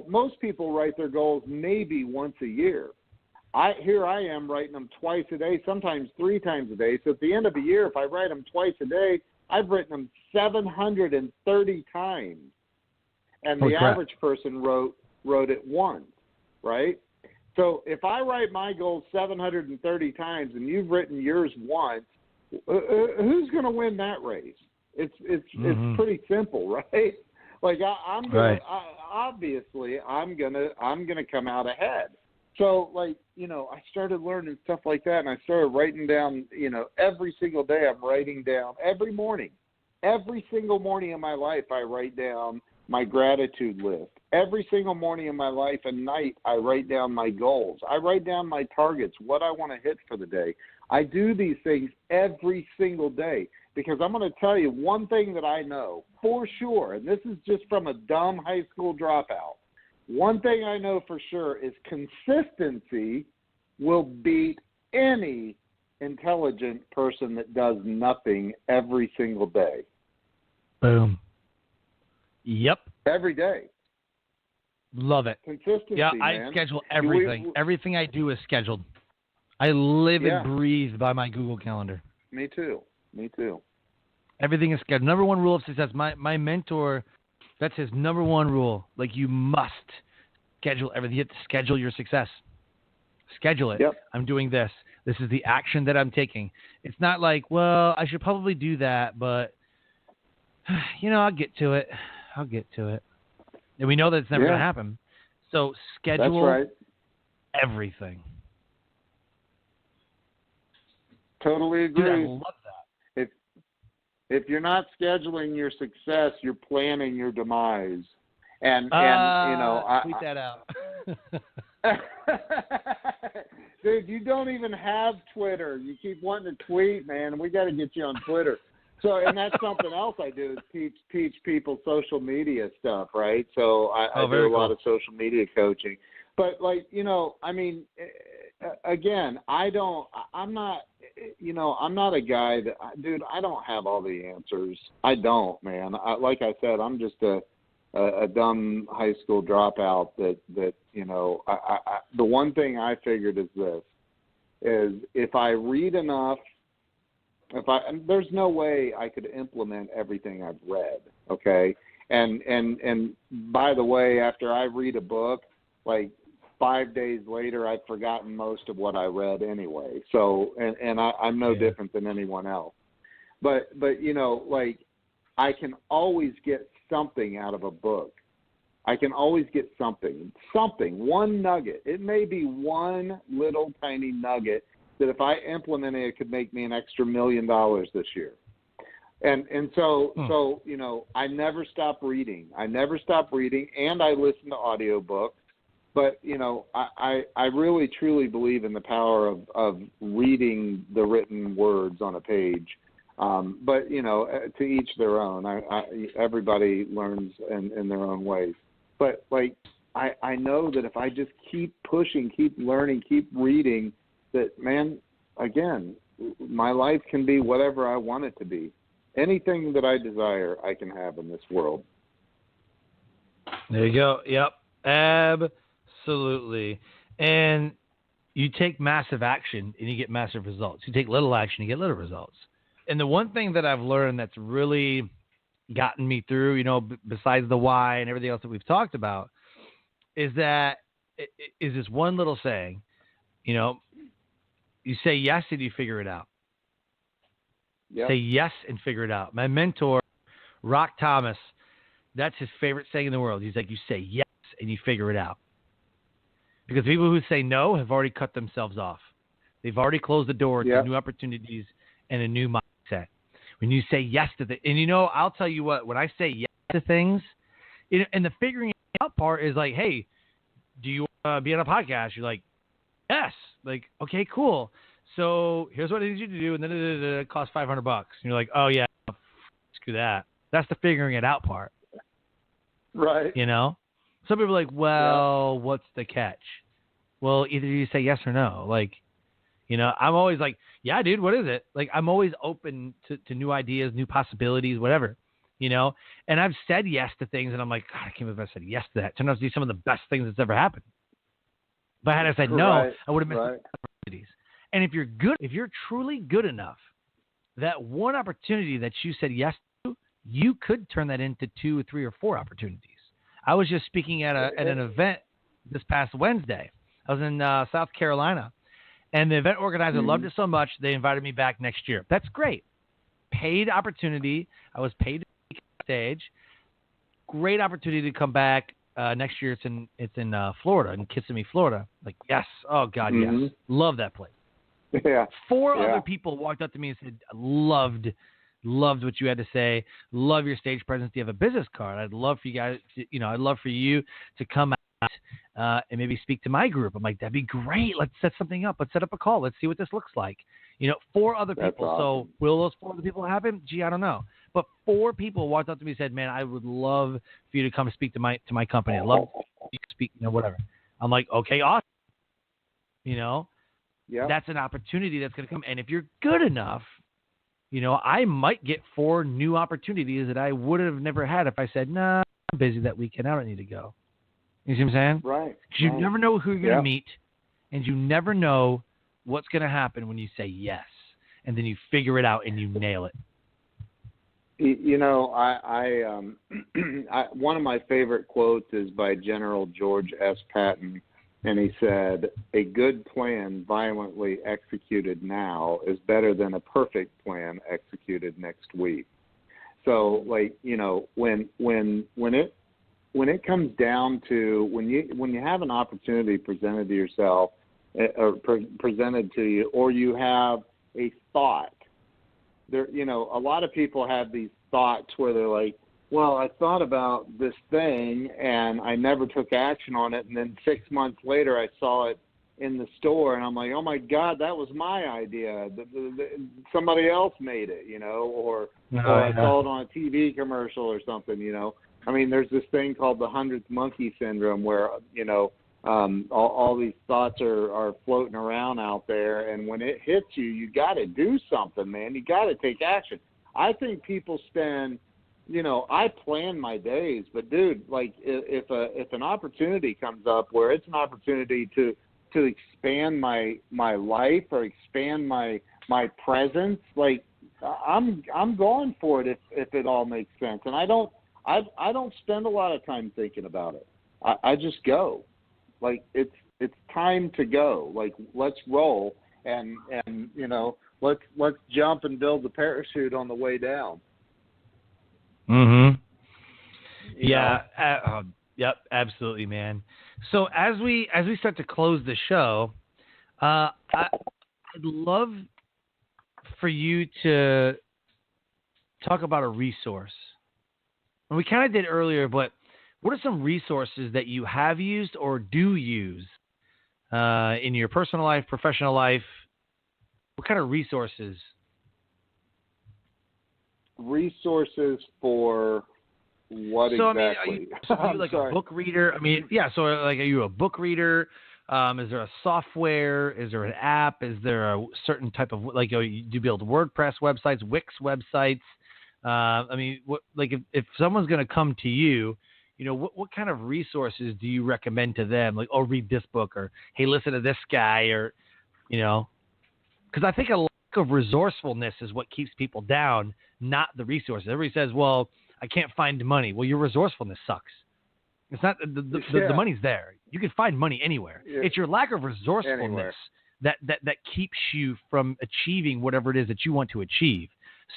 most people write their goals maybe once a year. Here I am writing them twice a day, sometimes 3 times a day. So at the end of a year, if I write them twice a day, I've written them 730 times. And the average person wrote it once, right? So if I write my goals 730 times and you've written yours once, who's going to win that race? It's pretty simple, right? I'm gonna obviously I'm gonna come out ahead. So I started learning stuff like that, and I started writing down. Every single day I'm writing down every morning. Every single morning of my life I write down my gratitude list. Every single morning of my life and night, I write down my goals. I write down my targets, what I want to hit for the day. I do these things every single day because I'm going to tell you one thing that I know for sure, and this is just from a dumb high school dropout. One thing I know for sure is consistency will beat any intelligent person that does nothing every single day. Boom. Yep. Every day. Love it. Consistency, yeah, man. I schedule everything. Everything I do is scheduled. I live and breathe by my Google Calendar. Me too. Everything is scheduled. Number one rule of success. My mentor, that's his number one rule. You must schedule everything. You have to schedule your success. Schedule it. Yep. I'm doing this. This is the action that I'm taking. It's not I should probably do that, but, I'll get to it. And we know that it's never going to happen. So schedule everything. Totally agree. Dude, I love that. If you're not scheduling your success, you're planning your demise. And tweet that out. Dude, you don't even have Twitter. You keep wanting to tweet, man. We got to get you on Twitter. So, and that's something else I do is teach people social media stuff, right? So I do a lot of social media coaching. But, like, you know, I mean, again, I'm not a guy that, dude, I don't have all the answers. I don't, man. Like I said, I'm just a dumb high school dropout that you know, the one thing I figured is this, is if I read enough, there's no way I could implement everything I've read, okay? And by the way, after I read a book, like 5 days later, I've forgotten most of what I read anyway. So, and I'm no different than anyone else. But you know, like, I can always get something out of a book. I can always get something, one nugget. It may be one little tiny nugget that if I implemented it could make me an extra $1 million this year. And so, you know, I never stop reading. And I listen to audiobooks. But, you know, I really, truly believe in the power of reading the written words on a page. But, you know, to each their own. Everybody learns in their own ways. But, like, I know that if I just keep pushing, keep learning, keep reading, that, man, again, my life can be whatever I want it to be. Anything that I desire, I can have in this world. There you go. Yep. Absolutely. And you take massive action and you get massive results. You take little action, you get little results. And the one thing that I've learned that's really gotten me through, you know, besides the why and everything else that we've talked about, is this one little saying, you know, you say yes and you figure it out. Yep. Say yes and figure it out. My mentor, Rock Thomas, that's his favorite saying in the world. He's like, you say yes and you figure it out. Because people who say no have already cut themselves off. They've already closed the door to new opportunities and a new mindset. When you say yes to and you know, I'll tell you what, when I say yes to things, and the figuring out part is like, hey, do you want to be on a podcast? You're like, yes. Like, okay, cool. So here's what I need you to do, and then it costs $500. And you're like, oh yeah, screw that. That's the figuring it out part. Right. You know? Some people are like, well, what's the catch? Well, either you say yes or no. Like, you know, I'm always like, yeah, dude, what is it? Like, I'm always open to new ideas, new possibilities, whatever, you know? And I've said yes to things, and I'm like, God, I can't believe I said yes to that. It turned out to be some of the best things that's ever happened. But had I said no, I would have missed opportunities. And if you're truly good enough, that one opportunity that you said yes to, you could turn that into 2 or 3 or 4 opportunities. I was just speaking at an event this past Wednesday. I was in South Carolina, and the event organizer loved it so much they invited me back next year. That's great. Paid opportunity. I was paid to speak on stage. Great opportunity to come back next year. It's in Florida, in Kissimmee, Florida. Like, yes. Oh God, yes. Love that place. Yeah. 4 other people walked up to me and said, loved what you had to say. Love your stage presence. Do you have a business card? I'd love for you guys I'd love for you to come out and maybe speak to my group. I'm like, that'd be great. Let's set something up. Let's set up a call. Let's see what this looks like. 4 other people. That's awesome. So will those 4 other people happen? Gee, I don't know. But 4 people walked up to me and said, man, I would love for you to come speak to my company. I'd love for you to speak, whatever. I'm like, okay, awesome. That's an opportunity that's going to come. And if you're good enough, I might get 4 new opportunities that I would have never had if I said, nah, I'm busy that weekend. I don't need to go. You see what I'm saying? Right. Because you never know who you're going to meet, and you never know what's going to happen when you say yes, and then you figure it out and you nail it. One of my favorite quotes is by General George S. Patton, and he said, "A good plan violently executed now is better than a perfect plan executed next week." So, when it comes down to when you have an opportunity presented to yourself or presented to you, or you have a thought, there, a lot of people have these thoughts where they're like, well, I thought about this thing and I never took action on it, and then 6 months later I saw it in the store, and I'm like, oh my God, that was my idea. Somebody else made it, or I saw it on a TV commercial or something, I mean, there's this thing called the 100th monkey syndrome where, all these thoughts are floating around out there, and when it hits you, you got to do something, man. You got to take action. I think people spend, I plan my days, but dude, like if an opportunity comes up where it's an opportunity to expand my life or expand my presence, like I'm going for it if it all makes sense. And I don't spend a lot of time thinking about it. I just go. Like it's time to go. Like let's roll and let's jump and build the parachute on the way down. Mm-hmm. Yeah. Yep. Absolutely, man. So as we start to close the show, I'd love for you to talk about a resource. And we kind of did earlier, but what are some resources that you have used or do use in your personal life, professional life? What kind of resources? Resources for what so, exactly? Are you like a book reader? I mean, yeah. So, like, are you a book reader? Is there a software? Is there an app? Is there a certain type of do you build WordPress websites, Wix websites? I mean, if someone's going to come to you, what kind of resources do you recommend to them? Like, oh, read this book, or hey, listen to this guy, or because I think a lack of resourcefulness is what keeps people down, not the resources. Everybody says, well, I can't find money. Well, your resourcefulness sucks. It's not the money's there. You can find money anywhere. Yeah. It's your lack of resourcefulness that keeps you from achieving whatever it is that you want to achieve.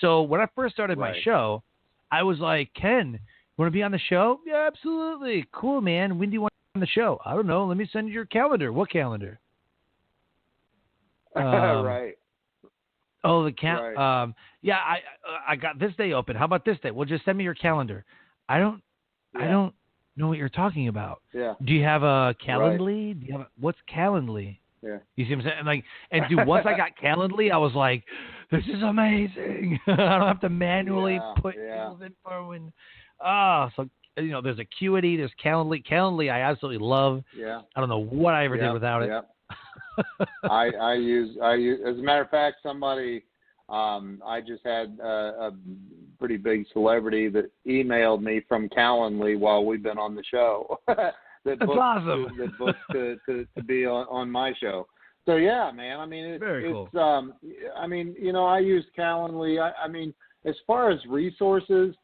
So when I first started my show, I was like, Ken, want to be on the show? Yeah, absolutely. Cool, man. When do you want to be on the show? I don't know. Let me send you your calendar. What calendar? Right. Oh, the calendar. Yeah, I got this day open. How about this day? Well, just send me your calendar. I don't know what you're talking about. Yeah. Do you have a Calendly? Right. Do you have what's Calendly? Yeah. You see what I'm saying? And dude, once I got Calendly, I was like, this is amazing. I don't have to manually put people's info in. So there's Acuity, there's Calendly. Calendly, I absolutely love. Yeah. I don't know what I ever did without it. I use. As a matter of fact, somebody. I just had a pretty big celebrity that emailed me from Calendly while we've been on the show. That's awesome. That booked to be on my show. So yeah, man. I mean, it's cool. I mean, I use Calendly. I mean, as far as resources,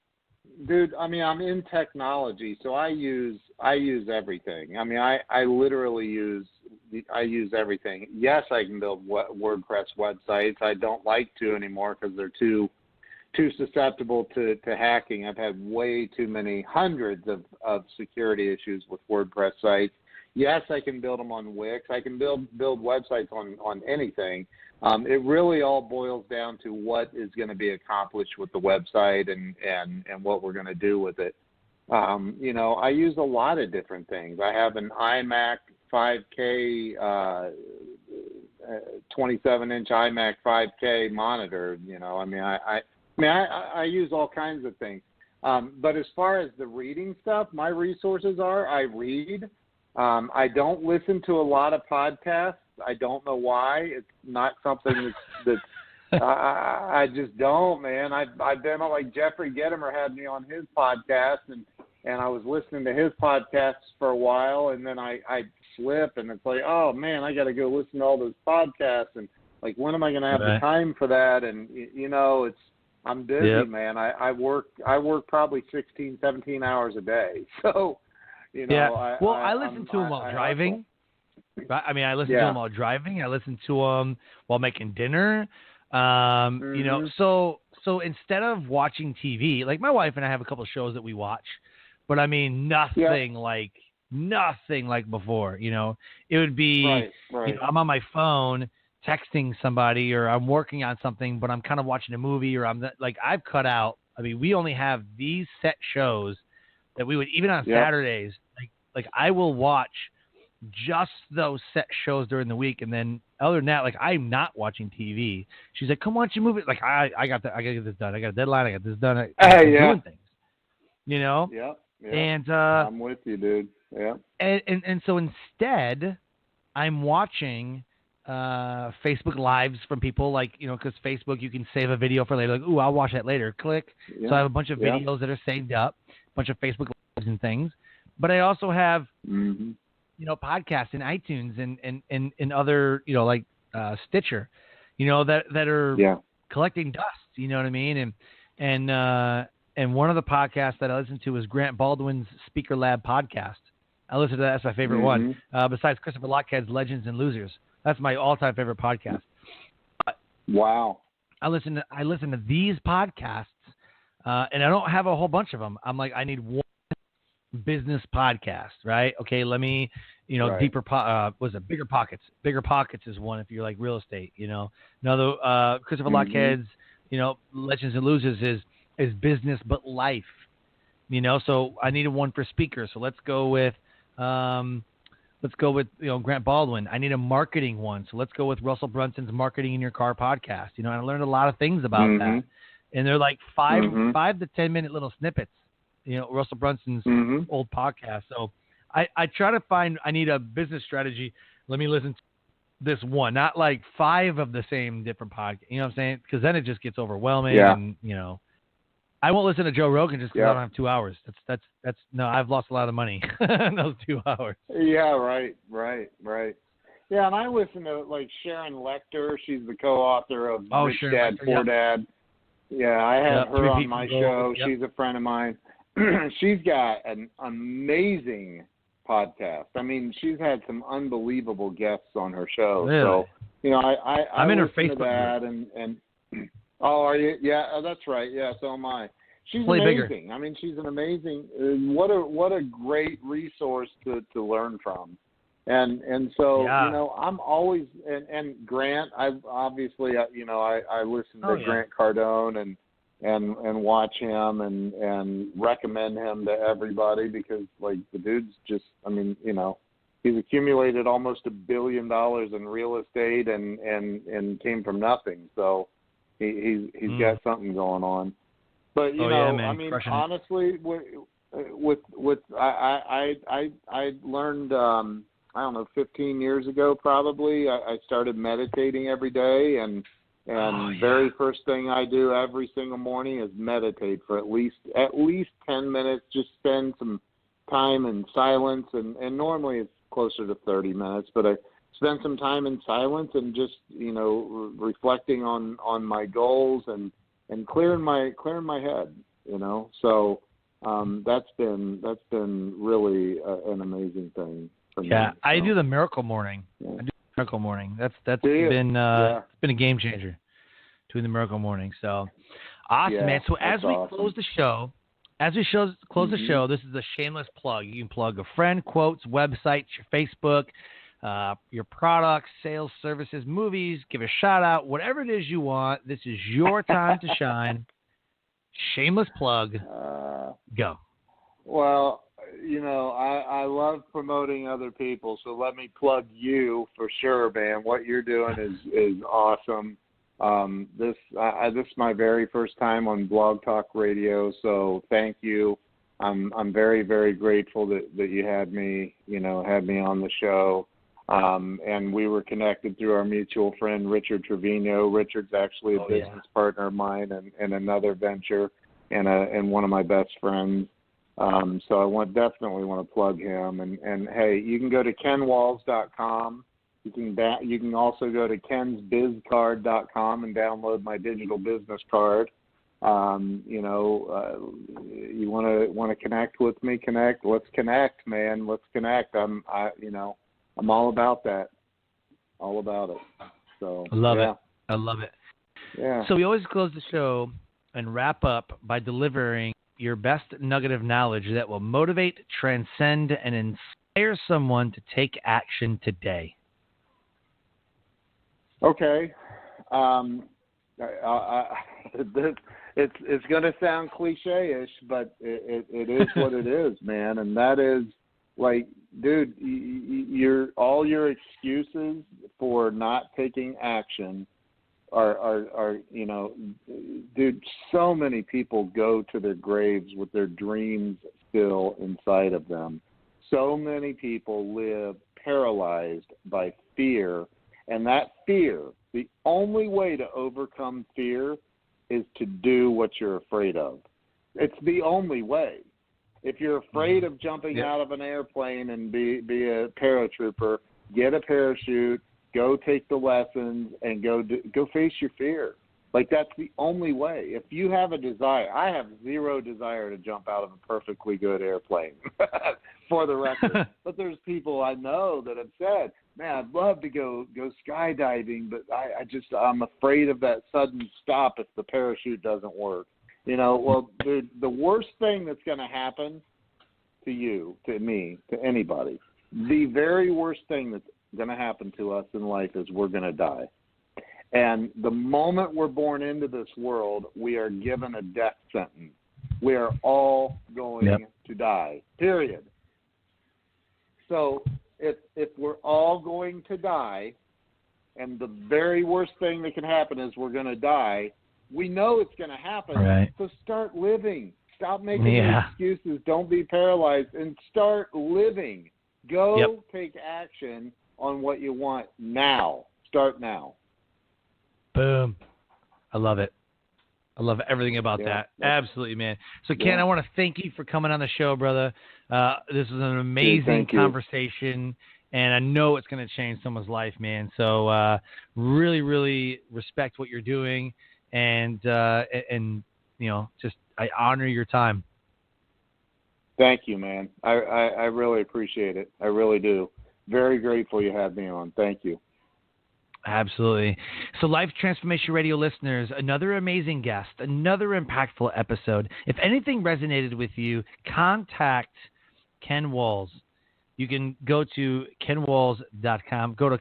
dude. I mean, I'm in technology, so I use everything. I mean, I literally use everything. Yes, I can build WordPress websites. I don't like to anymore because they're too susceptible to hacking. I've had way too many hundreds of security issues with WordPress sites. Yes, I can build them on Wix. I can build websites on anything. It really all boils down to what is going to be accomplished with the website and what we're going to do with it. I use a lot of different things. I have an iMac 5K, 27-inch iMac 5K monitor. I use all kinds of things. But as far as the reading stuff, my resources are I read. I don't listen to a lot of podcasts. I don't know why. It's not something that's I just don't, man. I've been on, like, Jeffrey Gitomer had me on his podcast, and I was listening to his podcasts for a while, and then I slip, and it's like, oh man, I got to go listen to all those podcasts, and like, when am I going to have the time for that? And I'm busy, man. I work probably 16, 17 hours a day, so I listen to them while driving. I listen to them while driving. I listen to them while making dinner. So instead of watching TV, like, my wife and I have a couple of shows that we watch, but I mean, nothing like before. It would be, I'm on my phone texting somebody, or I'm working on something, but I'm kind of watching a movie, or I've cut out. I mean, we only have these set shows that we would, even on Saturdays, like I will watch just those set shows during the week, and then other than that, like I'm not watching TV. She's like, "Come on, you move it." Like I gotta get this done. I got a deadline. I got this done. I'm doing things, you know. Yeah. And I'm with you, dude. Yeah. And so instead, I'm watching Facebook Lives from people, like, you know, because Facebook, you can save a video for later. Like, ooh, I'll watch that later. Click. Yeah. So I have a bunch of videos that are saved up, a bunch of Facebook Lives and things. But I also have, you know, podcasts in iTunes and other, you know, like Stitcher, you know, that are collecting dust. You know what I mean? And one of the podcasts that I listen to is Grant Baldwin's Speaker Lab podcast. I listen to that. That's my favorite one. Besides Christopher Lochhead's Legends and Losers. That's my all-time favorite podcast. Wow. I listen to these podcasts, and I don't have a whole bunch of them. I'm like, I need one business podcast, right? Okay, let me, you know, Bigger Pockets. Bigger Pockets is one if you're like real estate, you know. Another, Christopher Lochhead's, you know, Legends and Losers is business but life, you know. So I needed one for speakers. So let's go with you know, Grant Baldwin. I need a marketing one. So let's go with Russell Brunson's Marketing in Your Car podcast. You know, and I learned a lot of things about that. And they're like 5 to 10 minute little snippets, you know, Russell Brunson's old podcast. So I try to find, I need a business strategy. Let me listen to this one, not like 5 of the same different podcasts. You know what I'm saying? Because then it just gets overwhelming. And, you know, I won't listen to Joe Rogan just because I don't have 2 hours. That's no, I've lost a lot of money in those 2 hours. Yeah, right. Yeah, and I listen to like Sharon Lecter. She's the co-author of Rich Dad, Poor Dad. Yeah, I had her on my show. She's a friend of mine. She's got an amazing podcast. I mean, she's had some unbelievable guests on her show. Really? So, you know, I'm in her Facebook Facebook group. And oh, are you? Yeah, that's right. Yeah, so am I. She's Play amazing. bigger. I mean, she's an amazing. What a great resource to learn from. And so, you know, I'm always and Grant. I've obviously, you know, I listen to Grant Cardone and watch him and recommend him to everybody because, like, the dude's just, I mean, you know, he's accumulated almost $1 billion in real estate and came from nothing. So he's got something going on. But you know, I mean, honestly, I learned I don't know, 15 years ago probably. I started meditating every day, and very first thing I do every single morning is meditate for at least 10 minutes. Just spend some time in silence, and normally it's closer to 30 minutes, but I spend some time in silence and just, you know, reflecting on my goals and clearing my head, you know. So that's been really an amazing thing for me. Yeah, so. I do the Miracle Morning. I do the Miracle Morning. That's been it's been a game changer, doing the Miracle Morning. So awesome, man. So as we close the show, the show, this is a shameless plug. You can plug a friend, quotes, websites, your Facebook, your products, sales, services, movies, give a shout out, whatever it is you want. This is your time to shine. Shameless plug. Go. Well, you know, I love promoting other people, so let me plug you for sure, man. What you're doing is awesome. This is my very first time on Blog Talk Radio, so thank you. I'm very, very grateful that you had me on the show. And we were connected through our mutual friend, Richard Trevino. Richard's actually a business partner of mine and another venture and one of my best friends. So I definitely want to plug him. And hey, you can go to kenwalls.com. You can also go to kensbizcard.com and download my digital business card. You know, you want to connect with me? Connect. Let's connect, man. Let's connect. I'm all about that. All about it. So I love it. I love it. Yeah. So we always close the show and wrap up by delivering your best nugget of knowledge that will motivate, transcend, and inspire someone to take action today. Okay. It's going to sound cliche-ish, but it is what it is, man. And that is, Like, dude, all your excuses for not taking action are dude, so many people go to their graves with their dreams still inside of them. So many people live paralyzed by fear, and that fear, the only way to overcome fear is to do what you're afraid of. It's the only way. If you're afraid of jumping out of an airplane and be a paratrooper, get a parachute, go take the lessons, and go face your fear. Like, that's the only way. If you have a desire, I have zero desire to jump out of a perfectly good airplane, for the record. But there's people I know that have said, man, I'd love to go skydiving, but I'm afraid of that sudden stop if the parachute doesn't work. Well, the worst thing that's going to happen to you, to me, to anybody, the very worst thing that's going to happen to us in life is we're going to die. And the moment we're born into this world, we are given a death sentence. We are all going to die, period. So if we're all going to die, and the very worst thing that can happen is we're going to die, we know it's going to happen. Right. So start living. Stop making excuses. Don't be paralyzed, and start living. Go take action on what you want now. Start now. Boom. I love it. I love everything about that. Absolutely, man. So, Ken, I want to thank you for coming on the show, brother. This was an amazing conversation, and I know it's going to change someone's life, man. So, really, really respect what you're doing, and just I honor your time. Thank you, man. I really appreciate it. I really do. Very grateful you had me on. Thank you. Absolutely. So, Life Transformation Radio listeners, another amazing guest, another impactful episode. If anything resonated with you, contact Ken Walls. You can go to kenwalls.com, go to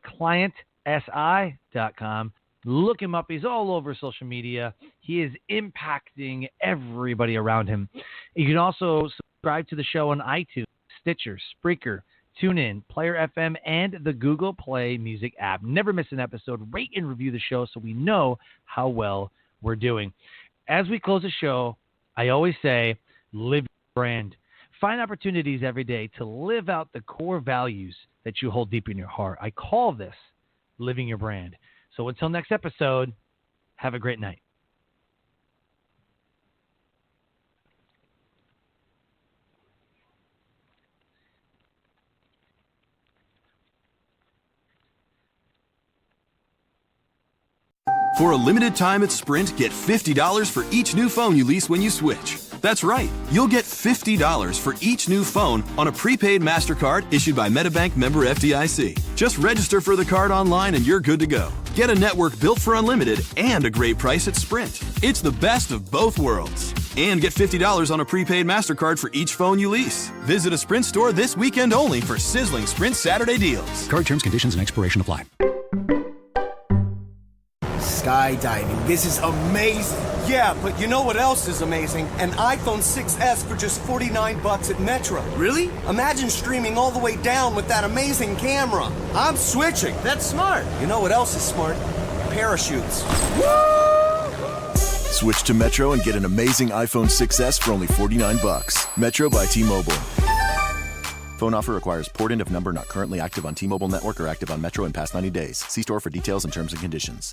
clientsi.com, look him up. He's all over social media. He is impacting everybody around him. You can also subscribe to the show on iTunes, Stitcher, Spreaker, TuneIn, Player FM, and the Google Play Music app. Never miss an episode. Rate and review the show so we know how well we're doing. As we close the show, I always say, live your brand. Find opportunities every day to live out the core values that you hold deep in your heart. I call this living your brand. So until next episode, have a great night. For a limited time at Sprint, get $50 for each new phone you lease when you switch. That's right. You'll get $50 for each new phone on a prepaid MasterCard issued by MetaBank member FDIC. Just register for the card online and you're good to go. Get a network built for unlimited and a great price at Sprint. It's the best of both worlds. And get $50 on a prepaid MasterCard for each phone you lease. Visit a Sprint store this weekend only for sizzling Sprint Saturday deals. Card terms, conditions, and expiration apply. Skydiving. This is amazing. Yeah, but you know what else is amazing? An iPhone 6S for just $49 at Metro. Really? Imagine streaming all the way down with that amazing camera. I'm switching. That's smart. You know what else is smart? Parachutes. Switch to Metro and get an amazing iPhone 6S for only $49. Metro by T-Mobile. Phone offer requires port-in of number not currently active on T-Mobile network or active on Metro in past 90 days. See store for details and terms and conditions.